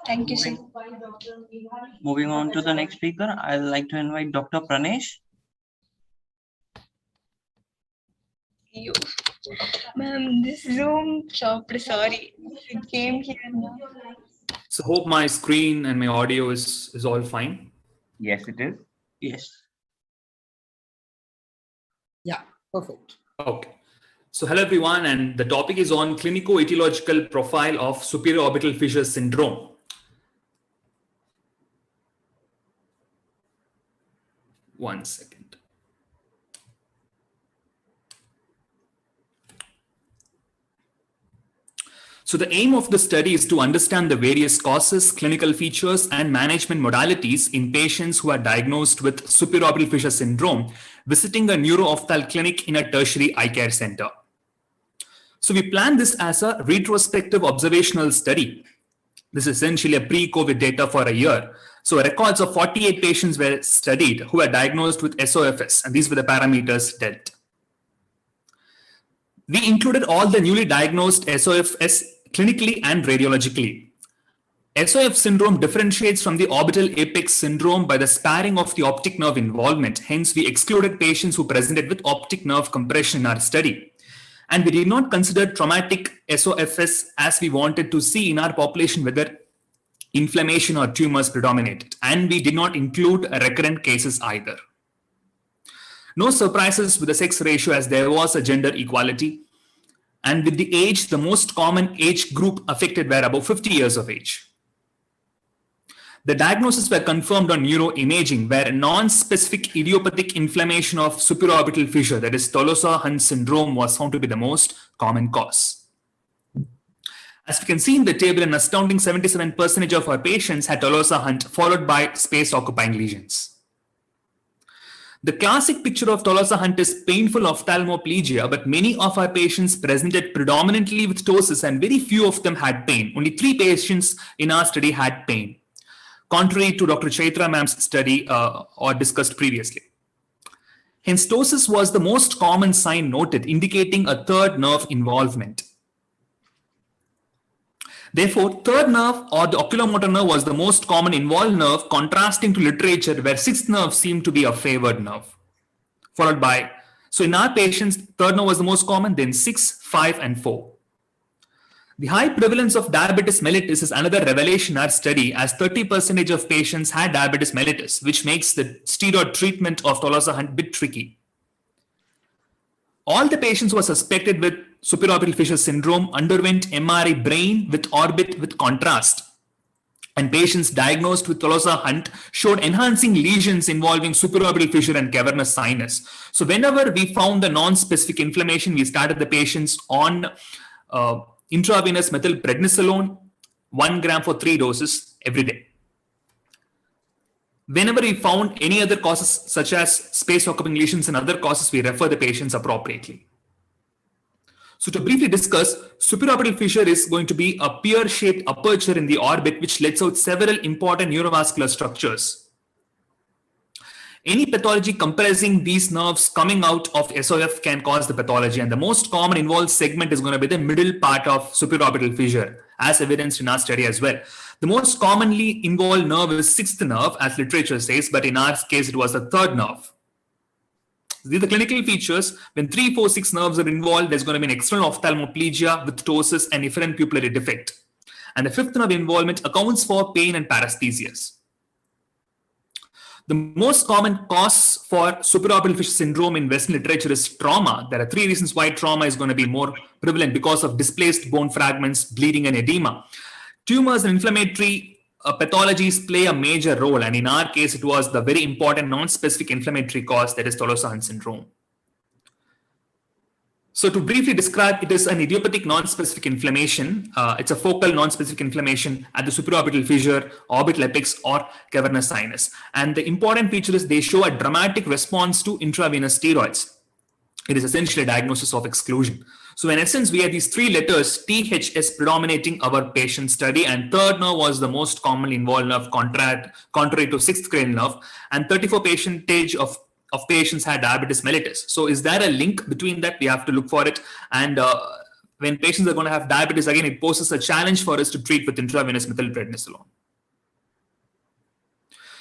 Thank you, sir. Moving on to the next speaker, I'd like to invite Dr. Pranesh. You. Ma'am, this Zoom chopped. Sorry. It came here now. So hope my screen and my audio is all fine. Yes, it is. Yes. Yeah, perfect. Okay. So hello everyone, and the topic is on clinico-etiological profile of superior orbital fissure syndrome. One second. So the aim of the study is to understand the various causes, clinical features, and management modalities in patients who are diagnosed with superior orbital fissure syndrome, visiting a neuro-ophthalmic clinic in a tertiary eye care center. So we planned this as a retrospective observational study. This is essentially a pre-COVID data for a year. So records of 48 patients were studied who were diagnosed with SOFS, and these were the parameters dealt. We included all the newly diagnosed SOFS clinically and radiologically. SOF syndrome differentiates from the orbital apex syndrome by the sparing of the optic nerve involvement. Hence, we excluded patients who presented with optic nerve compression in our study. And we did not consider traumatic SOFS as we wanted to see in our population whether inflammation or tumors predominated. And we did not include recurrent cases either. No surprises with the sex ratio as there was a gender equality. And with the age, the most common age group affected were above 50 years of age. The diagnoses were confirmed on neuroimaging, where non-specific idiopathic inflammation of supraorbital fissure, that is Tolosa-Hunt syndrome, was found to be the most common cause. As you can see in the table, an astounding 77% of our patients had Tolosa-Hunt, followed by space-occupying lesions. The classic picture of Tolosa-Hunt is painful ophthalmoplegia, but many of our patients presented predominantly with ptosis and very few of them had pain. Only 3 patients in our study had pain, contrary to Dr. Chaitra ma'am's study or discussed previously. Hence, ptosis was the most common sign noted, indicating a third nerve involvement. Therefore, third nerve or the oculomotor nerve was the most common involved nerve, contrasting to literature where sixth nerve seemed to be a favored nerve. Followed by, so in our patients, third nerve was the most common, then 6, 5, and 4. The high prevalence of diabetes mellitus is another revelation in our study, as 30% of patients had diabetes mellitus, which makes the steroid treatment of Tolosa-Hunt a bit tricky. All the patients who were suspected with supraorbital fissure syndrome underwent MRI brain with orbit with contrast. And patients diagnosed with Tolosa-Hunt showed enhancing lesions involving supraorbital fissure and cavernous sinus. So whenever we found the non-specific inflammation, we started the patients on intravenous methylprednisolone, 1 gram for 3 doses every day. Whenever we found any other causes such as space-occupying lesions and other causes, we refer the patients appropriately. So to briefly discuss, supraorbital fissure is going to be a pear-shaped aperture in the orbit which lets out several important neurovascular structures. Any pathology compressing these nerves coming out of SOF can cause the pathology, and the most common involved segment is going to be the middle part of supraorbital fissure, as evidenced in our study as well. The most commonly involved nerve is sixth nerve, as literature says, but in our case, it was the third nerve. These are the clinical features. When 3, 4, 6 nerves are involved, there's going to be an external ophthalmoplegia with ptosis and efferent pupillary defect. And the fifth nerve involvement accounts for pain and paresthesias. The most common cause for supraorbital fissure syndrome in Western literature is trauma. There are 3 reasons why trauma is going to be more prevalent: because of displaced bone fragments, bleeding, and edema. Tumors and inflammatory pathologies play a major role, and in our case, it was the very important non-specific inflammatory cause, that is Tolosa-Hunt syndrome. So to briefly describe, it is an idiopathic non-specific inflammation. It's a focal non-specific inflammation at the supraorbital fissure, orbital apex, or cavernous sinus. And the important feature is they show a dramatic response to intravenous steroids. It is essentially a diagnosis of exclusion. So in essence, we have these three letters, THS, predominating our patient study, and third nerve was the most commonly involved nerve, contrary to sixth cranial nerve, and 34% of patients had diabetes mellitus. So is there a link between that? We have to look for it. And when patients are going to have diabetes, again, it poses a challenge for us to treat with intravenous methylprednisolone.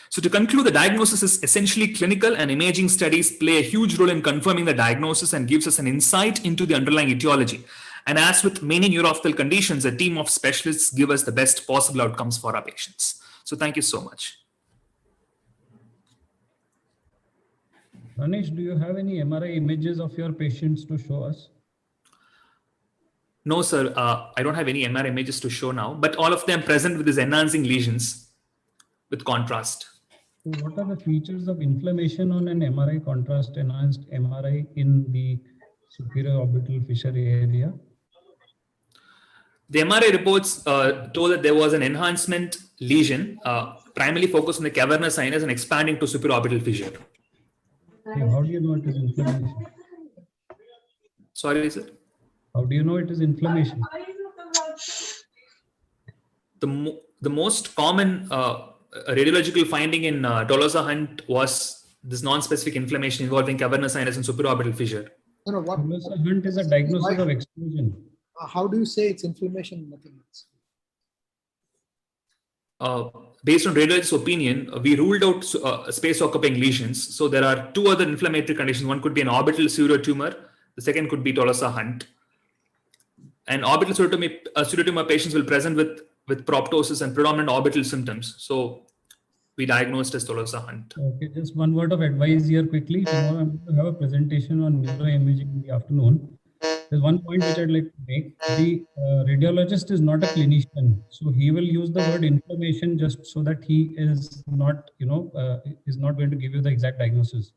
So to conclude, the diagnosis is essentially clinical, and imaging studies play a huge role in confirming the diagnosis and gives us an insight into the underlying etiology. And as with many neuroophthalmic conditions, a team of specialists give us the best possible outcomes for our patients. So thank you so much. Anish, do you have any MRI images of your patients to show us? No, sir. I don't have any MRI images to show now, but all of them present with these enhancing lesions with contrast. So what are the features of inflammation on an MRI, contrast enhanced MRI in the superior orbital fissure area? The MRI reports told that there was an enhancement lesion, primarily focused on the cavernous sinus and expanding to superior orbital fissure. Okay, how do you know it is inflammation? Sorry, sir. How do you know it is inflammation? The most common radiological finding in Tolosa Hunt was this non-specific inflammation involving cavernous sinus and supraorbital fissure. No, what? Tolosa Hunt is a diagnosis of exclusion. How do you say it's inflammation? Nothing else. Based on radiologist's opinion, we ruled out space-occupying lesions. So there are two other inflammatory conditions. One could be an orbital pseudotumor. The second could be Tolosa Hunt. And orbital pseudotumor patients will present with proptosis and predominant orbital symptoms. So we diagnosed as Tolosa Hunt. Okay, just one word of advice here quickly. Tomorrow I'm going to have a presentation on neuroimaging in the afternoon. There's one point which I'd like to make. The radiologist is not a clinician, so he will use the word inflammation just so that he is not, is not going to give you the exact diagnosis.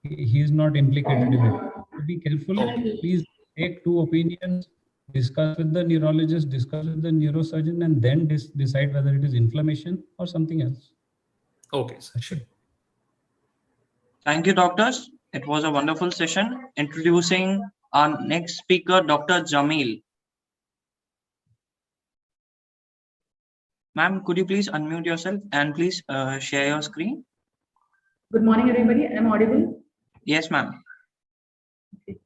He is not implicated in it. So be careful. Please take two opinions, discuss with the neurologist, discuss with the neurosurgeon, and then decide whether it is inflammation or something else. Okay, sir. Sure. Thank you, doctors. It was a wonderful session. Introducing our next speaker, Dr. Jamil. Ma'am, could you please unmute yourself and please share your screen? Good morning, everybody. Am I audible? Yes, ma'am. Okay.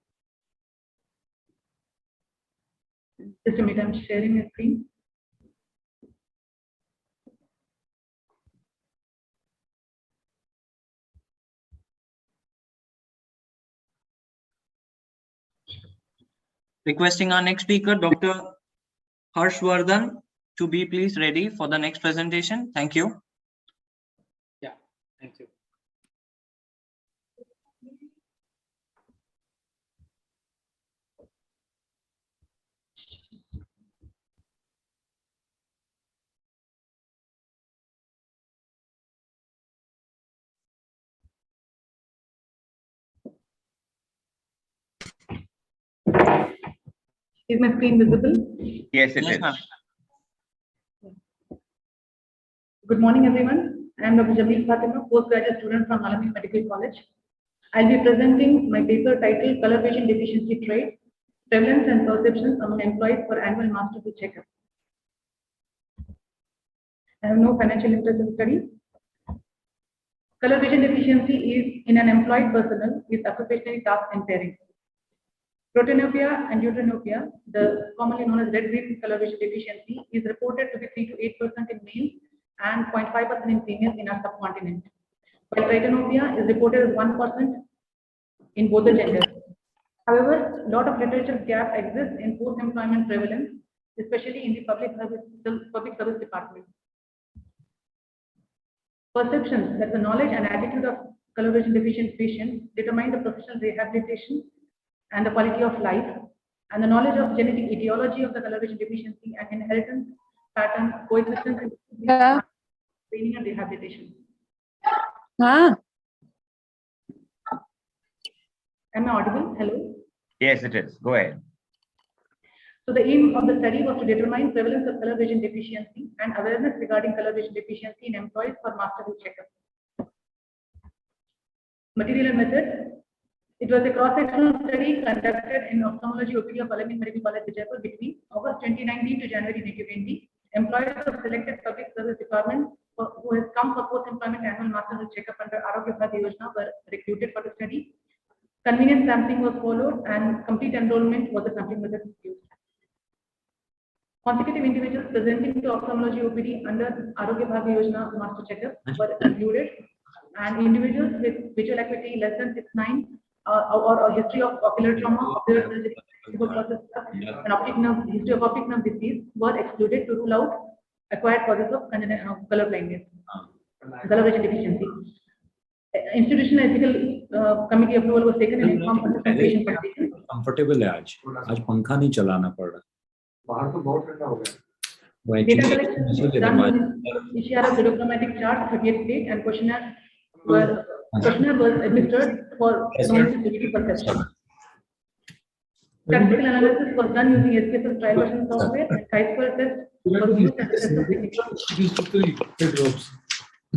Just a minute, I'm sharing my screen. Requesting our next speaker, Dr. Harshvardhan, to be please ready for the next presentation. Thank you. Yeah, thank you. Is my screen visible? Yes, it is. Good morning, everyone. I am Dr. Jamil Fatima, postgraduate student from Alameda Medical College. I'll be presenting my paper titled Color Vision Deficiency Trait, Prevalence and Perceptions Among Employees for Annual Master's Checkup. I have no financial interest in the study. Color vision deficiency is in an employed personnel with occupationally task impairing. Protanopia and deuteranopia, the commonly known as red-green color vision deficiency, is reported to be 3 to 8% in males and 0.5% in females in our subcontinent, while tritanopia is reported as 1% in both the genders. However, a lot of literature gap exists in post-employment prevalence, especially in the public service department. Perceptions, that's the knowledge and attitude of color vision deficient patients, determine the professional rehabilitation and the quality of life, and the knowledge of genetic etiology of the color vision deficiency and inheritance pattern coexistence in training and rehabilitation. Am I audible? Hello? Yes, it is. Go ahead. So the aim of the study was to determine prevalence of color vision deficiency and awareness regarding color vision deficiency in employees for master health checkup. Material and method. It was a cross-sectional study conducted in ophthalmology OPD of Al-Amin Medical College, Jaipur between August 2019 to January 2020. Employees of selected public service departments who has come for post-employment annual master health checkup under Arogya Bharat Yojana were recruited for the study. Convenience sampling was followed and complete enrollment was the sampling method used. Consecutive individuals presenting to ophthalmology OPD under Arogya Bharat Yojana master checkup were included, and individuals with visual acuity less than 6/9 or a history of ocular trauma, ocular surgery, and optic nerve, history of optic nerve disease were excluded to rule out acquired causes of color blindness, color vision deficiency. Institutional ethical committee approval was taken and informed participation participants. Comfortable है आज पंखा नहीं चलाना पड़ रहा बाहर तो बहुत ठंडा हो गया Data collection done in Ishihara pseudochromatic chart 38 state and questionnaire was administered for sensitivity perception. Statistical analysis was done using SPSS trial version software and chi-square test was used as a test technique.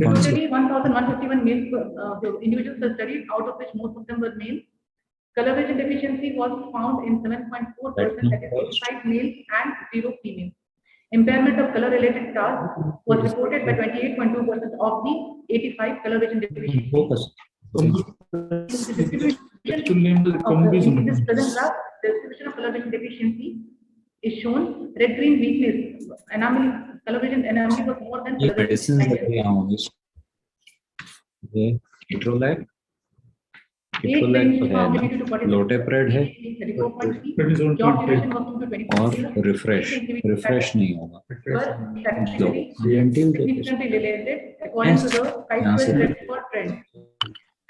Totally 1,151 male individuals were studied, out of which most of them were male. Color vision deficiency was found in 7.4%, that is 85 male and 0 female. Impairment of color-related tasks was reported by 28.2% of the 85 color vision deficiency. In this present graph, the distribution of color vision deficiency is shown. Red-green weakness, anomaly, color vision anomaly was more than color vision. Ketorolac है, लोटेप्रेड है और refresh नहीं होगा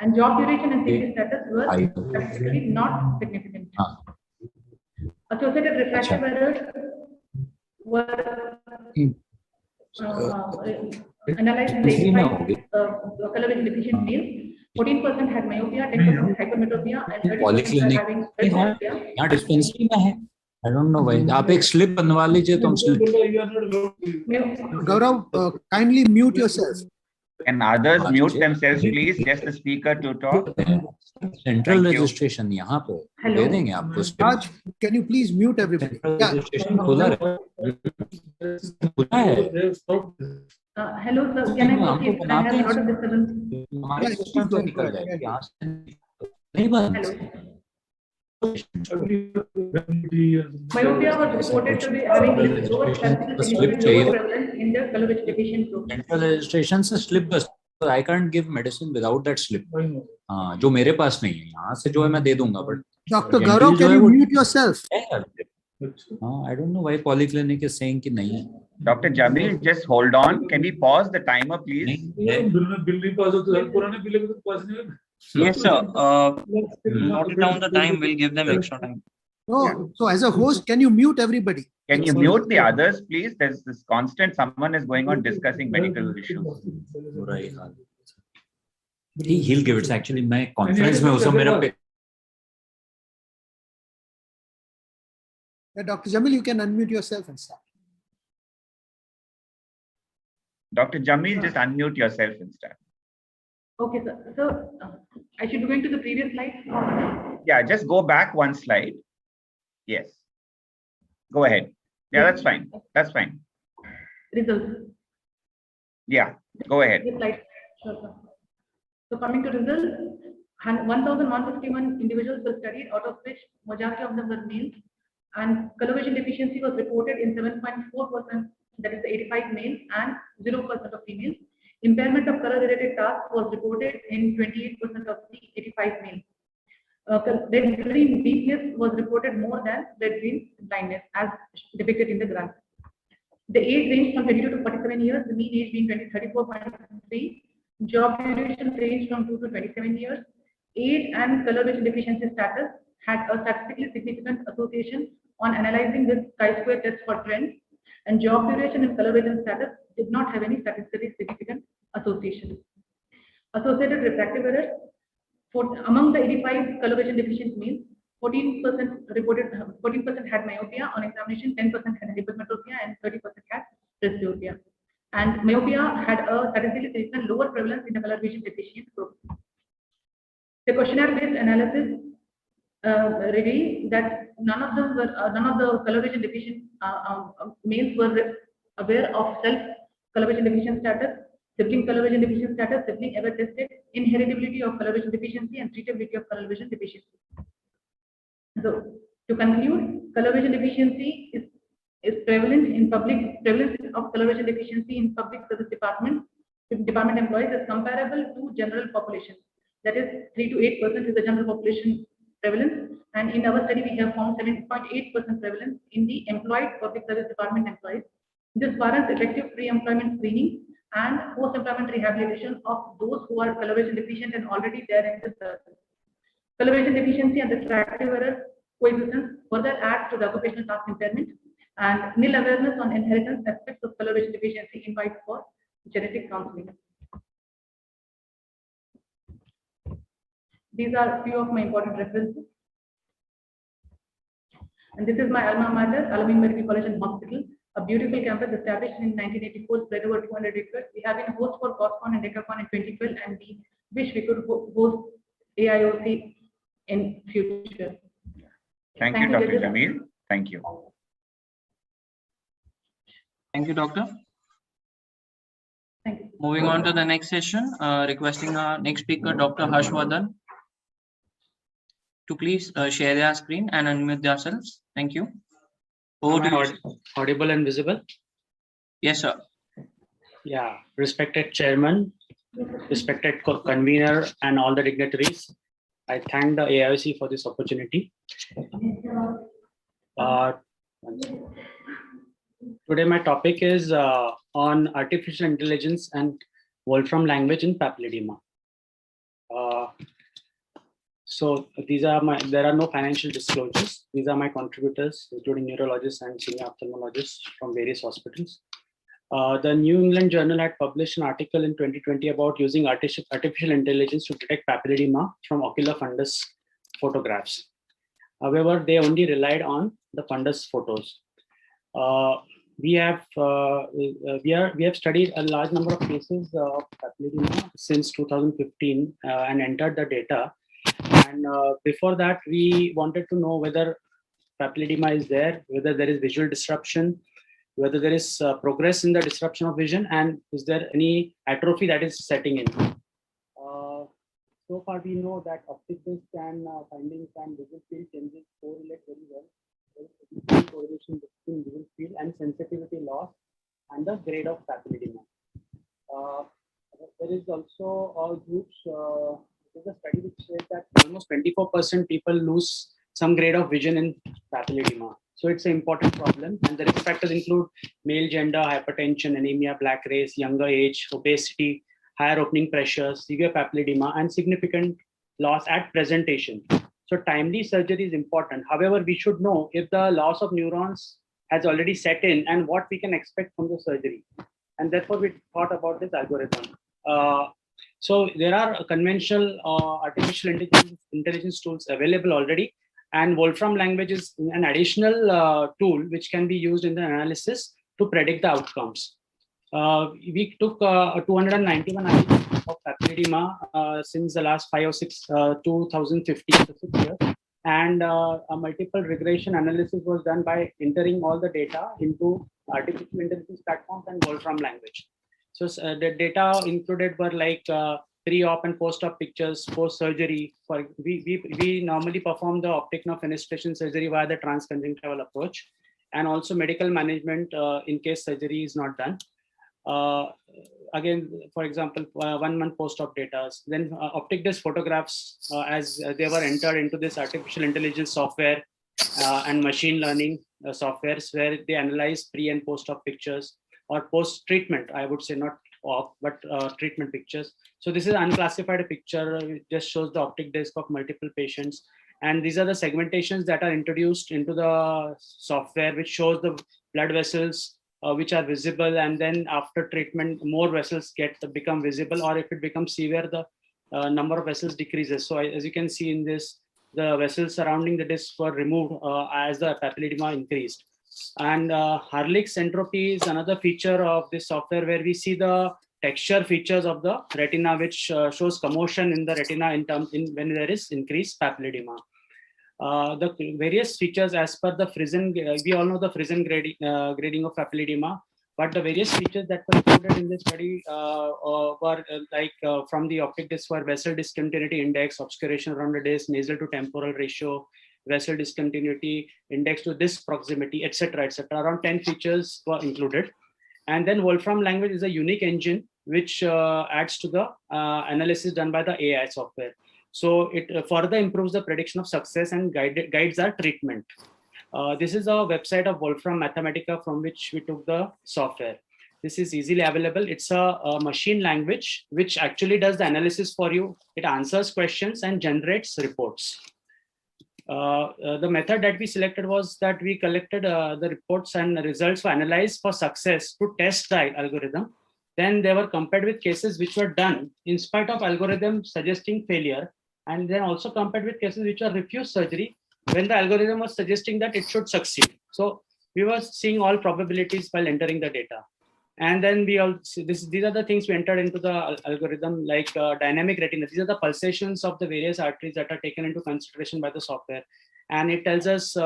and job duration and safety status were statistically not significant. Associated refractive errors were analyzed in the 85 color vision deficient males. 14% had myopia, 10% hypermetropia, and 30% having presbyopia. यहाँ dispensary में है. I don't know why. आप एक slip बनवा लीजिए तो हम slip. Gaurav, kindly mute yourself. Can others mute themselves, please? Just the speaker to talk. Central registration यहाँ पे दे देंगे आपको. Raj, can you please mute everybody? Registration खुला है. खुला है. Hello sir, can I proceed? I have a lot of disturbance. Myopia was reported to be having lower prevalence in the color vision deficient group. Central registration से slip बस. I can't give medicine without that slip. हाँ, जो मेरे पास नहीं है. यहाँ से जो है मैं दे दूँगा. But Dr. Gaurav, can you mute yourself? I don't know why Polyclinic is saying कि नहीं. Dr. Jamil, just hold on. Can we pause the timer, please? Yes, sir. Note down the time. We'll give them extra time. No. So as a host, can you mute everybody? Can you mute the others, please? There's this constant. Someone is going on discussing medical issues. He'll give it. Actually, my conference में उस समय मेरा. Dr. Jamil, you can unmute yourself and start. Dr. Jamil, just unmute yourself and start. Okay, sir. So I should go into the previous slide. Yeah, just go back one slide. Yes. Go ahead. Yeah, that's fine. That's fine. Results. Yeah, go ahead. This slide. Sure, sir. So coming to results, 1,151 individuals were studied, out of which majority of them were males, and color vision deficiency was reported in 7.4%, that is the 85 male, and 0% of females. Impairment of color-related tasks was reported in 28% of the 85 male. Red-green weakness was reported more than red-green blindness, as depicted in the graph. The age ranged from 22 to 47 years, the mean age being 34.3. Job duration ranged from 2 to 27 years. Age and color vision deficiency status had a statistically significant association on analyzing this chi-square test for trends, and job duration and color vision status did not have any statistically significant association. Associated refractive errors. Among the 85 color vision deficient males, 14% reported, 14% had myopia on examination, 10% had hypermetropia, and 30% had presbyopia. And myopia had a statistically significant lower prevalence in the color vision deficient group. The questionnaire-based analysis revealed that none of the color vision deficient males were aware of self color vision deficient status, sibling color vision deficient status, sibling ever tested, inheritability of color vision deficiency, and treatability of color vision deficiency. So, to conclude, color vision deficiency is prevalence of color vision deficiency in public service department employees is comparable to general population. That is 3 to 8% is the general population prevalence, and in our study we have found 7.8% prevalence in the employed public service department employees. This warrants effective pre-employment screening and post-employment rehabilitation of those who are color vision deficient and already there in the service. Color vision deficiency and refractive error coexistence further adds to the occupational task impairment, and nil awareness on inheritance aspects of color vision deficiency invites for genetic counseling. These are a few of my important references. And this is my alma mater, Al-Amin Medical College and Hospital, a beautiful campus established in 1984, spread over 200 acres. We have been a host for COSCON and DECACON in 2012, and we wish we could host AIOC in future. Thank you, Dr. Jamil. Thank you. Thank you, Doctor. Thank you. Moving on to the next session, requesting our next speaker, Dr. Harshvardhan, to please share their screen and unmute themselves. Thank you. Over to you. Audible and visible? Yes, sir. Yeah, respected chairman, respected convener, and all the dignitaries, I thank the AIOC for this opportunity. Today my topic is on artificial intelligence and Wolfram language in papilledema. So these are there are no financial disclosures. These are my contributors, including neurologists and senior ophthalmologists from various hospitals. The New England Journal had published an article in 2020 about using artificial intelligence to detect papilledema from ocular fundus photographs. However, they only relied on the fundus photos. We have studied a large number of cases of papilledema since 2015 and entered the data. And before that, we wanted to know whether papilledema is there, whether there is visual disruption, whether there is progress in the disruption of vision, and is there any atrophy that is setting in. So far, we know that optic-based scan findings and visual field changes correlate very well. There is a correlation between visual field and sensitivity loss and the grade of papilledema. There is also a huge there's a study which says that almost 24% people lose some grade of vision in papilledema. So it's an important problem, and the risk factors include male gender, hypertension, anemia, black race, younger age, obesity, higher opening pressure, severe papilledema, and significant loss at presentation. So timely surgery is important. However, we should know if the loss of neurons has already set in and what we can expect from the surgery. And therefore, we thought about this algorithm. So there are conventional artificial intelligence tools available already, and Wolfram language is an additional tool which can be used in the analysis to predict the outcomes. We took 291 items of papilledema since the last 5 or 6, 2015 to 6 years, and a multiple regression analysis was done by entering all the data into artificial intelligence platforms and Wolfram language. So the data included were like pre-op and post-op pictures, post-surgery. We normally perform the optic nerve fenestration surgery via the transconjunctival approach, and also medical management in case surgery is not done. Again, for example, 1 month post-op data. Then optic disc photographs as they were entered into this artificial intelligence software and machine learning softwares where they analyze pre and post-op pictures, or post-treatment, I would say, not op, but treatment pictures. So this is an unclassified picture. It just shows the optic disc of multiple patients. And these are the segmentations that are introduced into the software, which shows the blood vessels which are visible. And then after treatment, more vessels become visible, or if it becomes severe, the number of vessels decreases. So as you can see in this, the vessels surrounding the disc were removed as the papilledema increased. And Harlick's entropy is another feature of this software where we see the texture features of the retina, which shows commotion in the retina when there is increased papilledema. The various features as per the Frisson, we all know the Frisson grading of papilledema, but the various features that were included in this study were from the optic disc were vessel discontinuity index, obscuration around the disc, nasal to temporal ratio, vessel discontinuity index to disc proximity, etc., etc. Around 10 features were included. And then Wolfram language is a unique engine which adds to the analysis done by the AI software. So it further improves the prediction of success and guides our treatment. This is a website of Wolfram Mathematica from which we took the software. This is easily available. It's a machine language which actually does the analysis for you. It answers questions and generates reports. The method that we selected was that we collected the reports and the results were analyzed for success to test the algorithm. Then they were compared with cases which were done in spite of algorithm suggesting failure, and then also compared with cases which were refused surgery when the algorithm was suggesting that it should succeed. So we were seeing all probabilities while entering the data. And then we also, these are the things we entered into the algorithm, like dynamic retina. These are the pulsations of the various arteries that are taken into consideration by the software. And it tells us,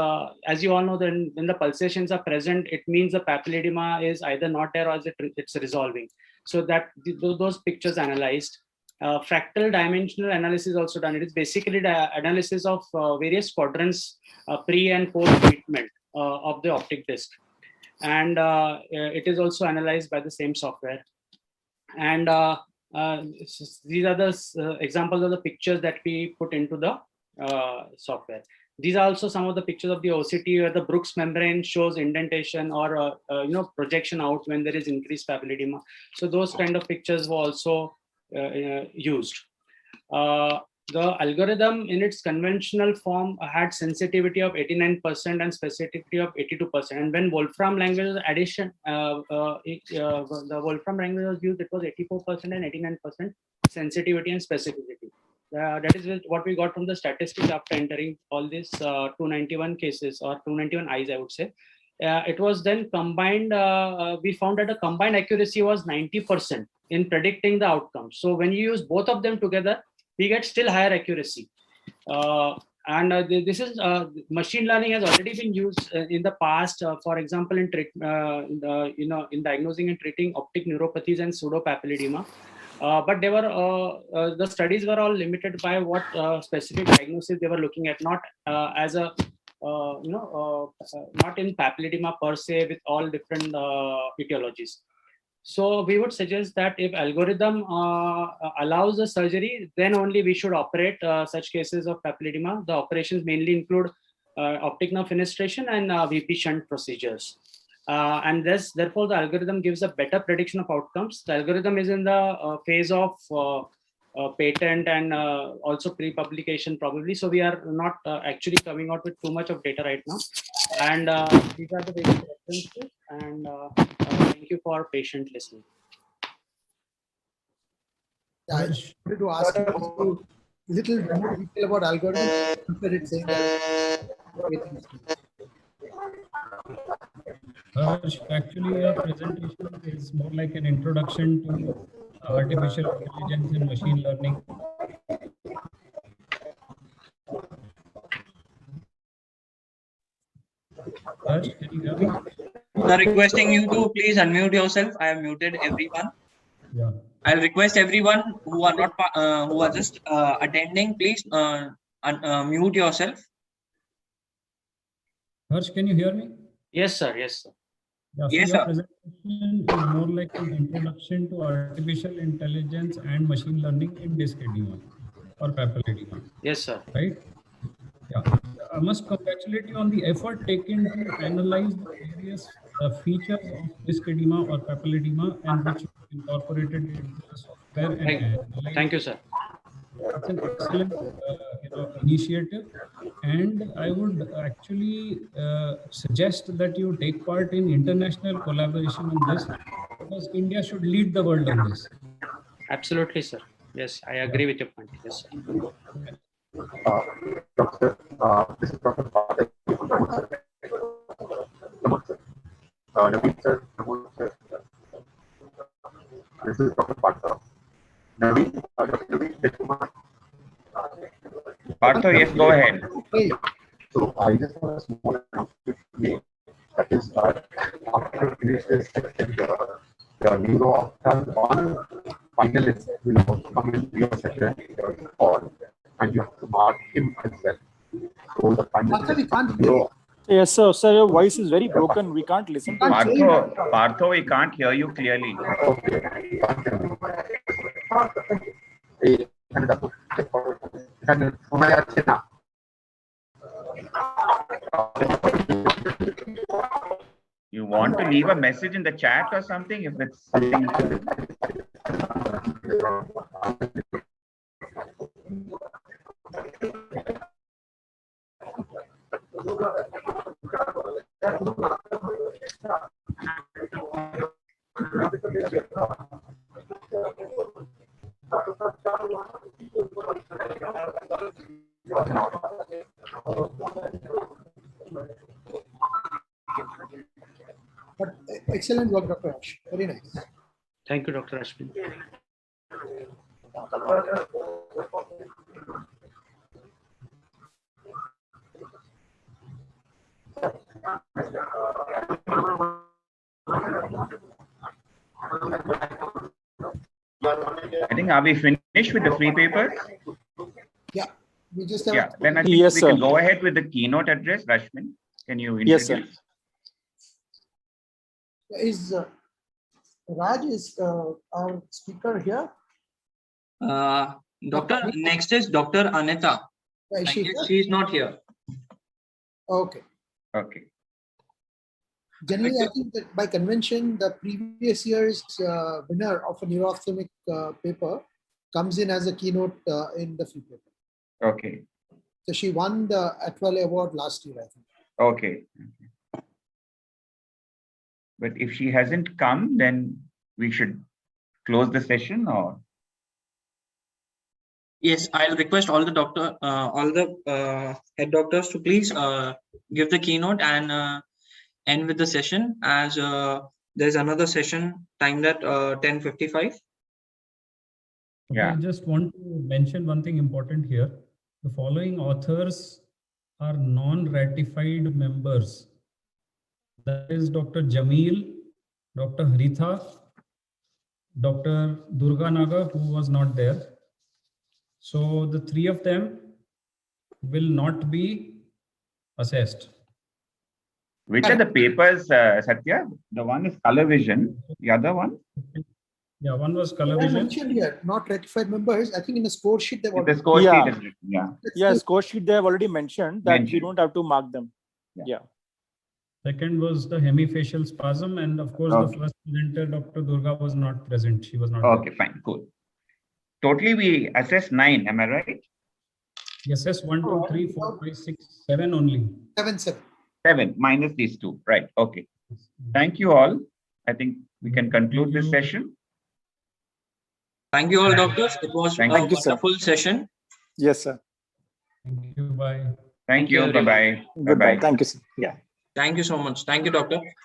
as you all know, then when the pulsations are present, it means the papilledema is either not there or it's resolving. So that those pictures analyzed. Fractal dimensional analysis also done. It is basically the analysis of various quadrants pre and post treatment of the optic disc. And it is also analyzed by the same software. And these are the examples of the pictures that we put into the software. These are also some of the pictures of the OCT where the Brooks membrane shows indentation or projection out when there is increased papilledema. So those kind of pictures were also used. The algorithm in its conventional form had sensitivity of 89% and specificity of 82%. And when Wolfram language addition, the Wolfram language was used, it was 84% and 89% sensitivity and specificity. That is what we got from the statistics after entering all these 291 cases or 291 eyes, I would say. It was then combined, we found that the combined accuracy was 90% in predicting the outcome. So when you use both of them together, we get still higher accuracy. This is machine learning has already been used in the past, for example, in in diagnosing and treating optic neuropathies and pseudopapilledema. But they were the studies were all limited by what specific diagnosis they were looking at, not as a not in papilledema per se with all different etiologies. So we would suggest that if algorithm allows the surgery, then only we should operate such cases of papilledema. The operations mainly include optic nerve fenestration and VP shunt procedures. And therefore, the algorithm gives a better prediction of outcomes. The algorithm is in the phase of patent and also pre-publication probably. So we are not actually coming out with too much of data right now. And these are the basic references. And thank you for patient listening. I wanted to ask you a little more detail about algorithms. Actually, your presentation is more like an introduction to artificial intelligence and machine learning. Harsh, can you hear me? Sir, requesting you to please unmute yourself. I have muted everyone. Yeah. I'll request everyone who are not who are just attending, please mute yourself. Harsh, can you hear me? Yes, sir. Yes, sir. Yeah, so Yes, your sir. presentation is more like an introduction to artificial intelligence and machine learning in disc edema or papilledema. Yes, sir. Right? Yeah. I must congratulate you on the effort taken to analyze the various features of disc edema or papilledema and which you incorporated into the software. And thank you, sir. It's an excellent initiative, and I would actually suggest that you take part in international collaboration on this, because India should lead the world on this. Absolutely, sir. Yes, I agree with your point. Yes, sir. Doctor, this is Dr. Pathak. Naveen sir, this is Dr. Pathak. Naveen, Dr. Naveen, Partho, yes, go ahead. Okay. So I just want a small announcement. That is, after finish this section, the neuro one finalist will also come into your session on, and you have to mark him as well. So the Partha, we finalist can't hear you. Yes, sir. Sir, your voice is very broken. We can't listen to it. Partho, we can't hear you clearly. You want to leave a message in the chat or something if it's something. But excellent work, Dr. Ash. Very nice. Thank you, Dr. Ashwin. I think, are we finished with the free papers? Yeah, we just have. Yeah, then I think we can go ahead with the keynote address. Rashmin, can you introduce? Yes, sir. Is Raj is our speaker here? Doctor, next is Dr. Anita. Is she here? She's not here. Okay. Okay. Generally, I think that by convention, the previous year's winner of a neuro-ophthalmic paper comes in as a keynote in the free paper. Okay. So she won the Atwell Award last year, I think. Okay. But if she hasn't come, then we should close the session, or? Yes, I'll request all the head doctors to please give the keynote and end with the session, as there's another session timed at 10:55. Yeah. I just want to mention one thing important here. The following authors are non-ratified members. That is Dr. Jamil, Dr. Haritha, Dr. Durga Naga, who was not there. So the three of them will not be assessed. Which are the papers, Satya? The one is color vision. The other one? Yeah, one was color I vision. mentioned here, not ratified members. I think in the score sheet they've The already. score Yeah. sheet is written, yeah. Yeah, score sheet they have already mentioned that you Mentioned. don't have to mark them. Yeah. Second was the hemifacial spasm, and of course Okay. the first presenter, Dr. Durga, was not present. She was not Okay, there. fine, cool. Totally, we assessed 9, am I right? Yes, yes, 1, 2, 3, 4, 5, 6, 7 only. 7. 7 minus these 2, right? Okay. Thank you all. I think we can conclude this session. Thank you all, doctors. It was Thank a you, sir. wonderful session. Yes, sir. Thank you. Bye. Thank you. everyone. Bye-bye. Goodbye. Bye-bye. Thank you, sir. Yeah. Thank you so much. Thank you, doctor.